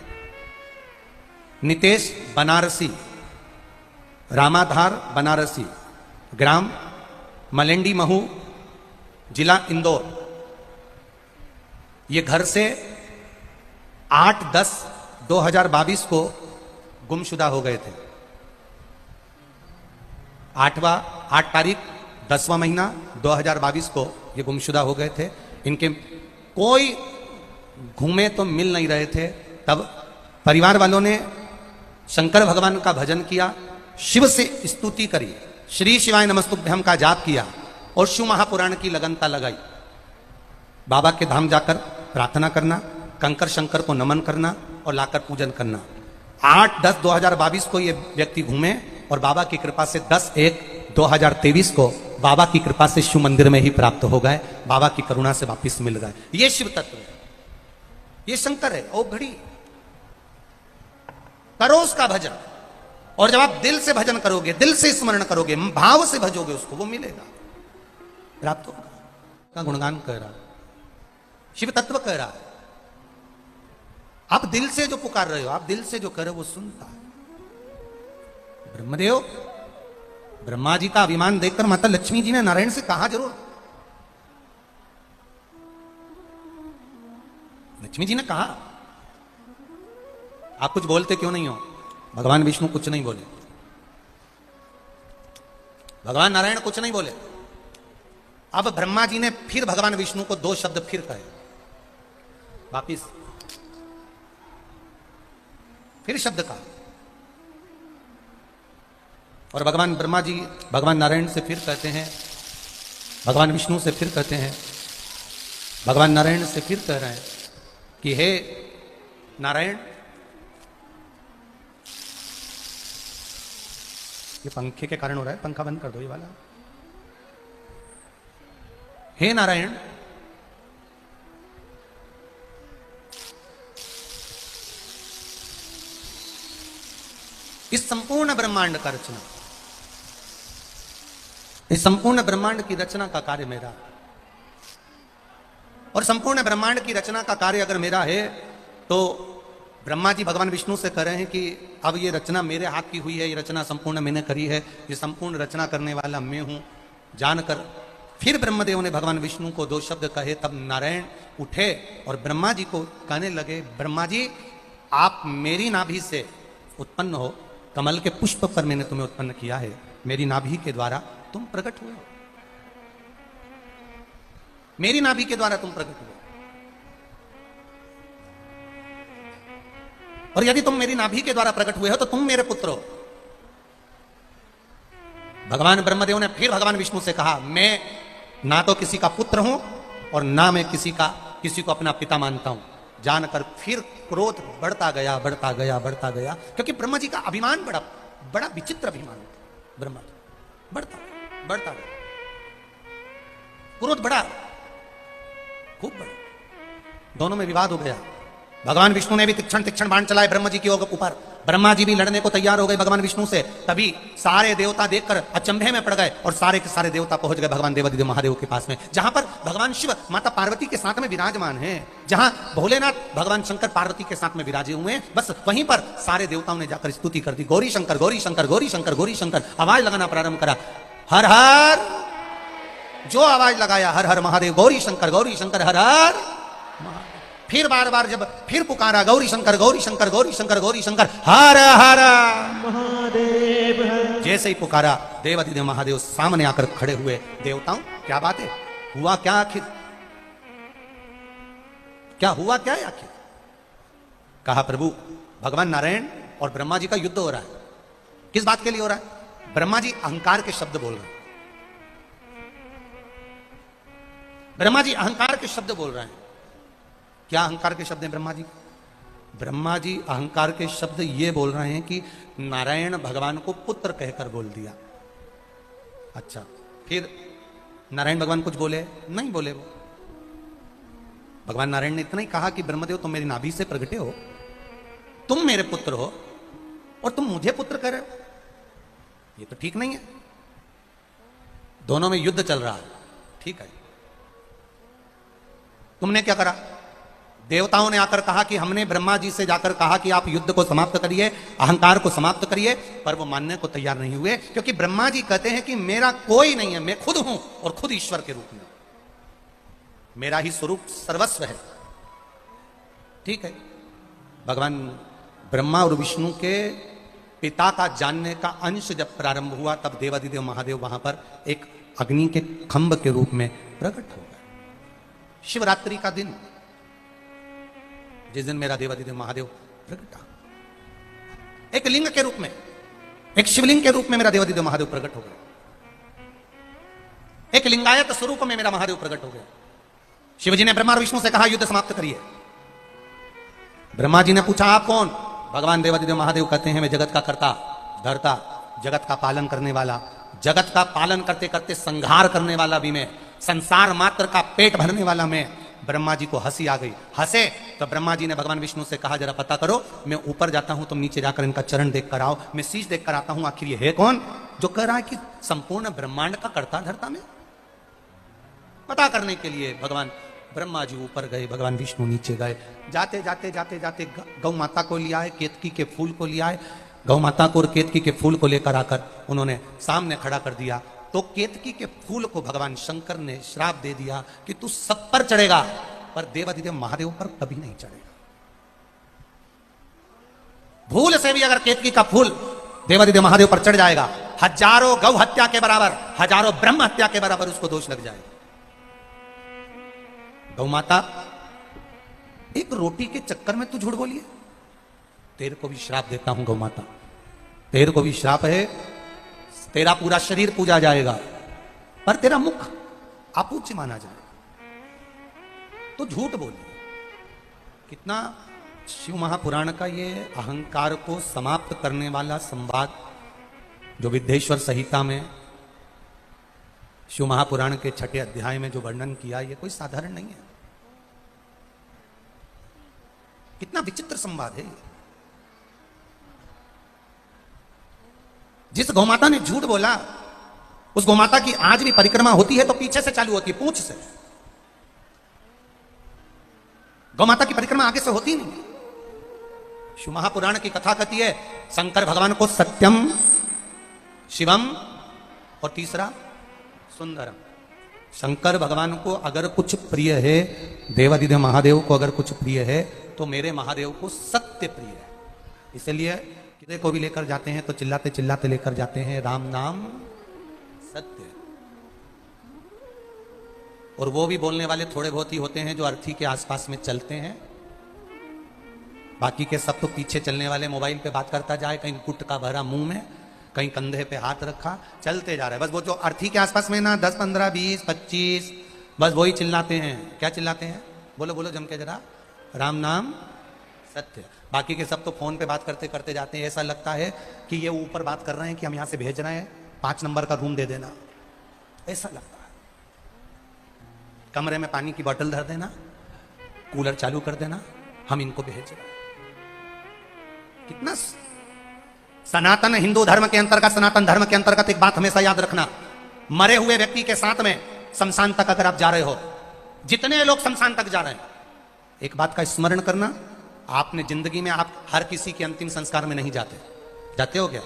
[SPEAKER 1] नितेश बनारसी, रामाधार बनारसी, ग्राम मलेंडी महू, जिला इंदौर। ये घर से 8/10/2022 को गुमशुदा हो गए थे। 8 तारीख 10वां महीना 2022 को ये गुमशुदा हो गए थे। इनके कोई घूमे तो मिल नहीं रहे थे। तब परिवार वालों ने शंकर भगवान का भजन किया, शिव से स्तुति करी, श्री शिवाय नमस्तुभ्यम का जाप किया और शिव महापुराण की लगनता लगाई। बाबा के धाम जाकर प्रार्थना करना, कंकर शंकर को नमन करना और लाकर पूजन करना। 8/10/2022 को ये व्यक्ति घूमे और बाबा की कृपा से 10/1/2023 को बाबा की कृपा से शिव मंदिर में ही प्राप्त हो गए, बाबा की करुणा से वापिस मिल गए। ये शिव तत्व है, ये शंकर है। ओ घड़ी करो उसका भजन, और जब आप दिल से भजन करोगे, दिल से स्मरण करोगे, भाव से भजोगे उसको, वो मिलेगा, प्राप्त होगा। का गुणगान कह रहा, शिव तत्व कह रहा है। आप दिल से जो पुकार रहे हो, आप दिल से जो कर रहे हो, वो सुनता है। ब्रह्मदेव, ब्रह्मा जी का अभिमान देखकर माता लक्ष्मी जी ने नारायण से कहा जरूर, लक्ष्मी जी ने कहा आप कुछ बोलते क्यों नहीं हो। भगवान विष्णु कुछ नहीं बोले, भगवान नारायण कुछ नहीं बोले। अब ब्रह्मा जी ने फिर भगवान विष्णु को 2 शब्द फिर कहे, वापिस फिर शब्द कहा, और भगवान ब्रह्मा जी भगवान नारायण से फिर कहते हैं, भगवान विष्णु से फिर कहते हैं, भगवान नारायण से फिर कह रहे हैं कि हे नारायण, ये पंखे के कारण हो रहा है, पंखा बंद कर दो ये वाला। हे नारायण, इस संपूर्ण ब्रह्मांड का रचना, इस संपूर्ण ब्रह्मांड की रचना का कार्य मेरा, और संपूर्ण ब्रह्मांड की रचना का कार्य अगर मेरा है तो ब्रह्मा जी भगवान विष्णु से कह रहे हैं कि अब ये रचना मेरे हाथ की हुई है, ये रचना संपूर्ण मैंने करी है, ये संपूर्ण रचना करने वाला मैं हूं जानकर। फिर ब्रह्मदेव ने भगवान विष्णु को 2 शब्द कहे, तब नारायण उठे और ब्रह्मा जी को कहने लगे, ब्रह्मा जी आप मेरी नाभि से उत्पन्न हो, कमल के पुष्प पर मैंने तुम्हें उत्पन्न किया है, मेरी नाभि के द्वारा तुम प्रकट हुए हो, मेरी नाभि के द्वारा तुम प्रकट हुए। और यदि तुम मेरी नाभि के द्वारा प्रकट हुए हो तो तुम मेरे पुत्र हो। भगवान ब्रह्मदेव ने फिर भगवान विष्णु से कहा, मैं ना तो किसी का पुत्र हूं और ना मैं किसी को अपना पिता मानता हूं। जानकर फिर क्रोध बढ़ता गया, बढ़ता गया, बढ़ता गया, क्योंकि ब्रह्मा जी का अभिमान बड़ा विचित्र अभिमान था। ब्रह्मा जी बढ़ता गया, क्रोध बढ़ा, खूब बढ़ा, दोनों में विवाद हो गया। भगवान विष्णु ने भी तीक्ष्ण बाण चलाए ब्रह्मा जी के ऊपर। ब्रह्मा जी भी लड़ने को तैयार हो गए भगवान विष्णु से। तभी सारे देवता देखकर अचंभे में पड़ गए और सारे के सारे देवता पहुंच गए भगवान देवादिदेव महादेव के पास में, जहां पर भगवान शिव माता पार्वती के साथ में विराजमान हैं, जहां भोलेनाथ भगवान शंकर पार्वती के साथ में विराजे हुए हैं। बस वहीं पर सारे देवताओं ने जाकर स्तुति कर दी, गौरी शंकर गौरी शंकर गौरी शंकर गौरी शंकर। आवाज लगाना प्रारंभ करा, हर हर, जो आवाज लगाया हर हर महादेव, गौरी शंकर हर हर। फिर बार जब फिर पुकारा, गौरी शंकर गौरी शंकर गौरी शंकर गौरी शंकर हर हर महादेव। जैसे ही पुकारा, देवादिदेव महादेव सामने आकर खड़े हुए। देवताओं, क्या बात है, हुआ क्या आखिर, क्या हुआ क्या है आखिर? कहा, प्रभु भगवान नारायण और ब्रह्मा जी का युद्ध हो रहा है। किस बात के लिए हो रहा है? ब्रह्मा जी अहंकार के शब्द बोल रहे हैं, ब्रह्मा जी अहंकार के शब्द बोल रहे हैं। क्या अहंकार के शब्द हैं ब्रह्मा जी? ब्रह्मा जी अहंकार के शब्द ये बोल रहे हैं कि नारायण भगवान को पुत्र कहकर बोल दिया। अच्छा, फिर नारायण भगवान कुछ बोले? नहीं बोले। वो भगवान नारायण ने इतना ही कहा कि ब्रह्मदेव, तुम मेरी नाभि से प्रगटे हो, तुम मेरे पुत्र हो और तुम मुझे पुत्र कह रहे हो, ये तो ठीक नहीं है। दोनों में युद्ध चल रहा है, ठीक है। तुमने क्या करा? देवताओं ने आकर कहा कि हमने ब्रह्मा जी से जाकर कहा कि आप युद्ध को समाप्त करिए, अहंकार को समाप्त करिए, पर वो मानने को तैयार नहीं हुए, क्योंकि ब्रह्मा जी कहते हैं कि मेरा कोई नहीं है, मैं खुद हूं और खुद ईश्वर के रूप में, मेरा ही स्वरूप सर्वस्व है। ठीक है, भगवान ब्रह्मा और विष्णु के पिता का जानने का अंश जब प्रारंभ हुआ, तब देवादिदेव महादेव वहां पर एक अग्नि के खंभ के रूप में प्रकट हो गए। शिवरात्रि का दिन, जिस दिन मेरा देवादिदेव महादेव प्रकटा, एक लिंग के रूप में, एक शिवलिंग के रूप में मेरा देवादिदेव महादेव प्रकट हो गया। एक लिंगायत स्वरूप में मेरा महादेव प्रकट हो गया। शिवजी ने ब्रह्मा और विष्णु से कहा, युद्ध समाप्त करिए। ब्रह्मा जी ने पूछा, आप कौन? भगवान देवादिदेव महादेव कहते हैं, मैं जगत का कर्ता धर्ता, जगत का पालन करने वाला, जगत का पालन करते करते संहार करने वाला भी मैं, संसार मात्र का पेट भरने वाला मैं। ब्रह्मा जी को हंसी आ गई, हंसे तो ब्रह्मा जी ने भगवान विष्णु से कहा, जरा पता करो, मैं ऊपर जाता हूं, तुम नीचे जाकर इनका चरण देख कर आओ, मैं शीश देख कर आता हूं, आखिर ये है कौन जो कह रहा है कि संपूर्ण ब्रह्मांड का कर्ता धर्ता में। पता करने के लिए भगवान ब्रह्मा जी ऊपर गए, भगवान विष्णु नीचे गए। जाते जाते जाते जाते गौ माता को लिया है, केतकी के फूल को लिया है, गौ माता को और केतकी के फूल को लेकर आकर उन्होंने सामने खड़ा कर दिया। तो केतकी के फूल को भगवान शंकर ने श्राप दे दिया कि तू सब पर चढ़ेगा, पर देवादिदेव महादेव पर कभी नहीं चढ़ेगा। भूल से भी अगर केतकी का फूल देवादिदेव महादेव पर चढ़ जाएगा, हजारों गौ हत्या के बराबर, हजारों ब्रह्म हत्या के बराबर उसको दोष लग जाएगा। गौ माता, एक रोटी के चक्कर में तू झूठ बोलिए, तेरे को भी श्राप देता हूं गौ माता, तेरे को भी श्राप है, तेरा पूरा शरीर पूजा जाएगा पर तेरा मुख अपूज्य माना जाएगा। तो झूठ बोलिए। कितना शिव महापुराण का ये अहंकार को समाप्त करने वाला संवाद जो विद्येश्वर संहिता में शिव महापुराण के 6ठे अध्याय में जो वर्णन किया, ये कोई साधारण नहीं है। कितना विचित्र संवाद है ये। जिस गौमाता ने झूठ बोला, उस गौमाता की आज भी परिक्रमा होती है तो पीछे से चालू होती है, पूंछ से। गौमाता की परिक्रमा आगे से होती नहीं। शिव महापुराण की कथा कहती है, शंकर भगवान को सत्यम, शिवम और तीसरा सुंदरम। शंकर भगवान को अगर कुछ प्रिय है, देवादिदेव महादेव को अगर कुछ प्रिय है, तो मेरे महादेव को सत्य प्रिय है। इसलिए किसी को भी लेकर जाते हैं तो चिल्लाते चिल्लाते लेकर जाते हैं, राम नाम सत्य। और वो भी बोलने वाले थोड़े बहुत ही होते हैं जो अर्थी के आसपास में चलते हैं, बाकी के सब तो पीछे चलने वाले, मोबाइल पे बात करता जाए, कहीं गुटखा भरा मुंह में, कहीं कंधे पे हाथ रखा, चलते जा रहे हैं। बस वो जो अर्थी के आसपास में ना 10, 15, 20, 25, बस वही चिल्लाते हैं। क्या चिल्लाते हैं? बोलो बोलो जम के जरा, राम नाम सत्य। बाकी के सब तो फोन पे बात करते करते जाते हैं। ऐसा लगता है कि ये ऊपर बात कर रहे हैं कि हम यहां से भेज रहे हैं, 5 नंबर का रूम दे देना, ऐसा लगता है। कमरे में पानी की बोतल धर देना, कूलर चालू कर देना, हम इनको भेज रहे हैं। कितना सनातन हिंदू धर्म के अंतर्गत, सनातन धर्म के अंतर्गत एक बात हमेशा याद रखना, मरे हुए व्यक्ति के साथ में शमशान तक अगर आप जा रहे हो, जितने लोग शमशान तक जा रहे हैं, एक बात का स्मरण करना, आपने जिंदगी में आप हर किसी के अंतिम संस्कार में नहीं जाते। जाते हो क्या?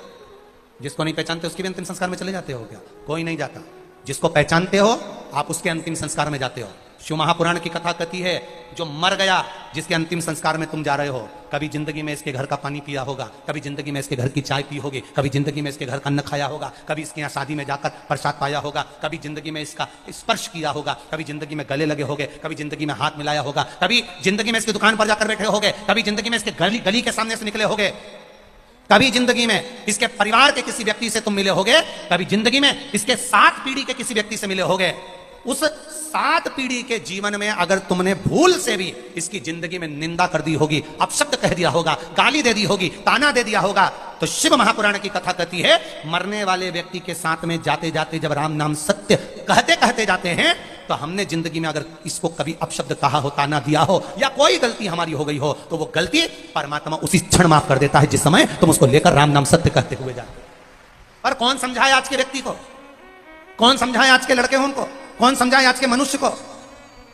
[SPEAKER 1] जिसको नहीं पहचानते उसके भी अंतिम संस्कार में चले जाते हो क्या? कोई नहीं जाता। जिसको पहचानते हो आप उसके अंतिम संस्कार में जाते हो। शिव महापुराण की कथा कहती है, जो मर गया, जिसके अंतिम संस्कार में तुम जा रहे हो, कभी जिंदगी में इसके घर का पानी पिया होगा, कभी जिंदगी में इसके घर की चाय पी होगी, कभी जिंदगी में इसके घर का अन्न खाया होगा, कभी इसके यहाँ शादी में जाकर प्रसाद पाया होगा, कभी जिंदगी में इसका स्पर्श किया होगा, कभी जिंदगी में गले लगे होगे, कभी जिंदगी में हाथ मिलाया होगा, कभी जिंदगी में इसकी दुकान पर जाकर बैठे होगे, कभी जिंदगी में इसके गली के सामने से निकले होगे, कभी जिंदगी में इसके परिवार के किसी व्यक्ति से तुम मिले होगे, कभी जिंदगी में इसके 7 पीढ़ी के किसी व्यक्ति से मिले होगे। उस 7 पीढ़ी के जीवन में अगर तुमने भूल से भी इसकी जिंदगी में निंदा कर दी होगी, अपशब्द कह दिया होगा, गाली दे दी होगी, ताना दे दिया होगा, तो शिव महापुराण की कथा कहती है, मरने वाले व्यक्ति के साथ में जाते जाते जब राम नाम सत्य कहते कहते जाते हैं, तो हमने जिंदगी में अगर इसको कभी अपशब्द कहा हो, ताना दिया हो, या कोई गलती हमारी हो गई हो, तो वो गलती परमात्मा उसी क्षण माफ कर देता है जिस समय तुम उसको लेकर राम नाम सत्य कहते हुए जाते। पर कौन समझाए आज के व्यक्ति को? कौन समझाए आज के लड़के उनको? कौन समझाए आज के मनुष्य को?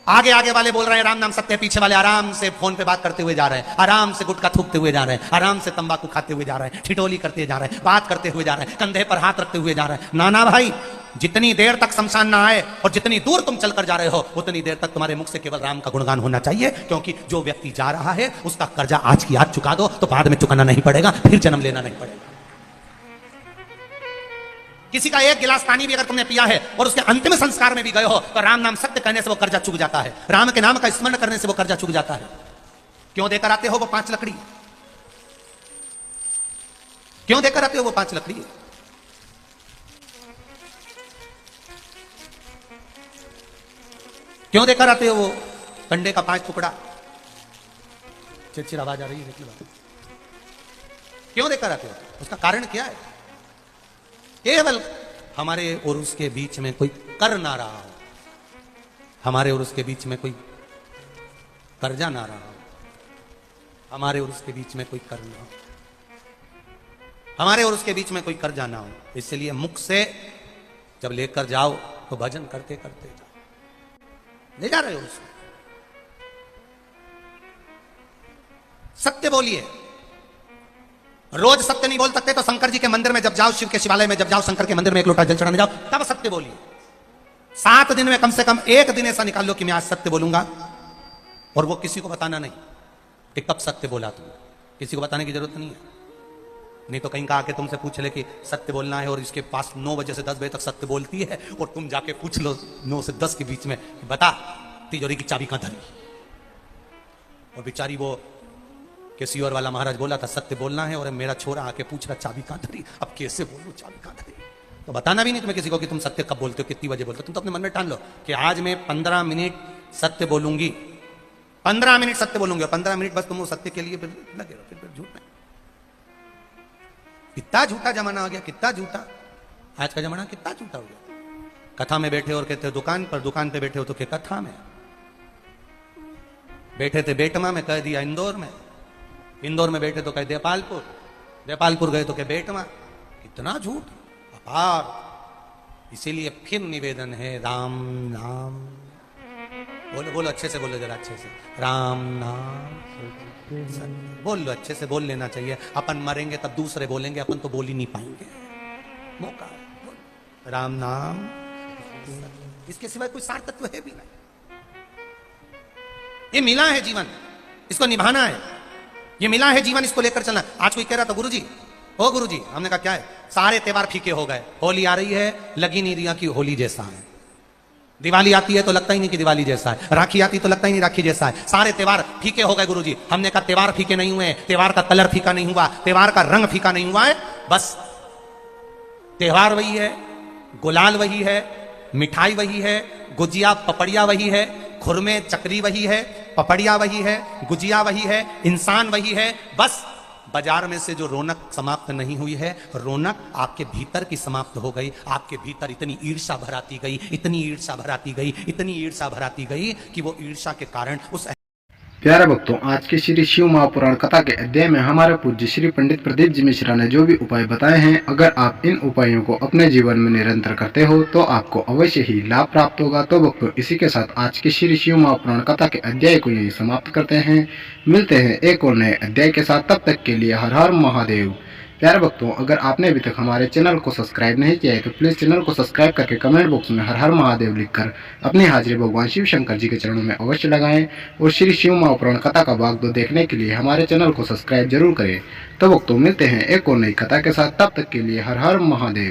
[SPEAKER 1] आगे आगे वाले बोल रहे हैं राम नाम सत्य, पीछे वाले आराम से फोन पे बात करते हुए जा रहे हैं, आराम से गुटखा थूकते हुए जा रहे हैं, आराम से तंबाकू खाते हुए जा रहे हैं, ठिठोली करते जा रहे हैं, बात करते हुए जा रहे हैं, कंधे पर हाथ रखते हुए जा रहे हैं। नाना भाई, जितनी देर तक शमशान ना आए और जितनी दूर तुम चलकर जा रहे हो, उतनी देर तक तुम्हारे मुख से केवल राम का गुणगान होना चाहिए, क्योंकि जो व्यक्ति जा रहा है उसका कर्जा आज की आज चुका दो, तो बाद में चुकाना नहीं पड़ेगा, फिर जन्म लेना नहीं पड़ेगा। किसी का एक गिलास पानी भी अगर तुमने पिया है और उसके अंतिम संस्कार में भी गए हो, तो राम नाम सत्य कहने से वो कर्जा चुक जाता है, राम के नाम का स्मरण करने से वो कर्जा चुक जाता है। क्यों देकर आते हो वो 5 लकड़ी? क्यों देकर आते हो वो 5 लकड़ी? क्यों देकर आते हो वो कंडे का 5 टुकड़ा? चिड़चिड़ आवाज आ रही है, क्यों देकर आते हो? उसका कारण क्या है? केवल हमारे और उसके बीच में कोई कर ना रहा हो, हमारे और उसके बीच में कोई कर्जा ना रहा हो, हमारे और उसके बीच में कोई कर ना हो, हमारे और उसके बीच में कोई कर्जा ना हो। इसलिए मुख से जब लेकर जाओ तो भजन करते करते जाओ। ले जा रहे हो उसको, सत्य बोलिए। रोज सत्य नहीं बोल सकते तो शंकर जी के मंदिर में जब जाओ, शिव के शिवालय में जब जाओ, शंकर के मंदिर में 1 लोटा जल चढ़ाने जाओ, तब सत्य बोलिए। 7 दिन में कम से कम 1 दिन ऐसा निकाल लो कि मैं आज सत्य बोलूंगा, और वो किसी को बताना नहीं कि कब सत्य बोला तुम। किसी को बताने की जरूरत नहीं है, नहीं तो कहीं का आके तुमसे पूछ ले कि सत्य बोलना है, और इसके पास 9 बजे से 10 बजे तक सत्य बोलती है, और तुम जाके पूछ लो 9 से 10 के बीच में, बता तिजोरी की चाबी कहां धरी, और बेचारी वो केसीओर वाला महाराज बोला था सत्य बोलना है, और मेरा छोरा आके पूछ रहा चाबी कहां धरी, अब कैसे बोलूं चाबी कहां धरी? तो बताना भी नहीं तुम्हें किसी को कि तुम सत्य कब बोलते हो, कितनी बजे बोलते हो। तुम तो अपने मन में ठान लो कि आज मैं 15 मिनट सत्य बोलूंगी, 15 मिनट सत्य बोलूंगी, और 15 मिनट बस तुम वो सत्य के लिए लगे रहो, फिर झूठ नहीं। कितना झूठा जमाना हो गया, कितना झूठा आज का जमाना, कितना झूठा हो गया। कथा में बैठे और कहते हो दुकान पर, दुकान पे बैठे हो तो क्या कथा में बैठे थे, बेटमा में कह दिया इंदौर में, इंदौर में बैठे तो कहे देपालपुर, देपालपुर गए तो कहे बेटमा। कितना झूठ, अपार। इसीलिए फिर निवेदन है, राम नाम बोलो, बोलो अच्छे से बोलो, जरा अच्छे से, राम नाम बोल लो, अच्छे से बोल लेना चाहिए। अपन मरेंगे तब दूसरे बोलेंगे, अपन तो बोल ही नहीं पाएंगे। मौका राम नाम, इसके सिवाय कोई सार तत्व है भी नहीं। ये मिला है जीवन, इसको निभाना है, ये मिला है जीवन, इसको लेकर चलना। आज कोई कह रहा था गुरुजी ओ गुरुजी, हमने कहा क्या है? सारे त्योहार फीके हो गए, होली आ रही है, लगी नहीं रिया की होली जैसा है, दिवाली आती है तो लगता ही नहीं कि दिवाली जैसा है, राखी आती तो लगता ही नहीं राखी जैसा है, सारे त्योहार फीके हो गए गुरुजी। हमने कहा त्योहार फीके नहीं हुए, त्योहार का कलर फीका नहीं हुआ, त्योहार का रंग फीका नहीं हुआ है, बस त्योहार वही है, गुलाल वही है, मिठाई वही है, गुजिया पपड़िया वही है, खुरमे चकरी वही है, पपड़िया वही है, गुजिया वही है, इंसान वही है। बस बाजार में से जो रौनक समाप्त नहीं हुई है, रौनक आपके भीतर की समाप्त हो गई। आपके भीतर इतनी ईर्ष्या भराती गई, इतनी ईर्ष्या भराती गई, इतनी ईर्ष्या भराती गई कि वो ईर्ष्या के कारण उस
[SPEAKER 2] प्यारे भक्तों, आज के श्री शिव महापुराण कथा के अध्याय में हमारे पूज्य श्री पंडित प्रदीप जी मिश्रा ने जो भी उपाय बताए हैं, अगर आप इन उपायों को अपने जीवन में निरंतर करते हो तो आपको अवश्य ही लाभ प्राप्त होगा। तो भक्तों, इसी के साथ आज के श्री शिव महापुराण कथा के अध्याय को यही समाप्त करते हैं। मिलते हैं एक और नए अध्याय के साथ, तब तक के लिए हर हर महादेव। प्यारे भक्तों, अगर आपने अभी तक हमारे चैनल को सब्सक्राइब नहीं किया है तो प्लीज़ चैनल को सब्सक्राइब करके कमेंट बॉक्स में हर हर महादेव लिखकर अपनी हाजिरी भगवान शिव शंकर जी के चरणों में अवश्य लगाएं। और श्री शिव महापुराण कथा का भाग 2 देखने के लिए हमारे चैनल को सब्सक्राइब जरूर करें। तो भक्तों, मिलते हैं एक और नई कथा के साथ, तब तक के लिए हर हर महादेव।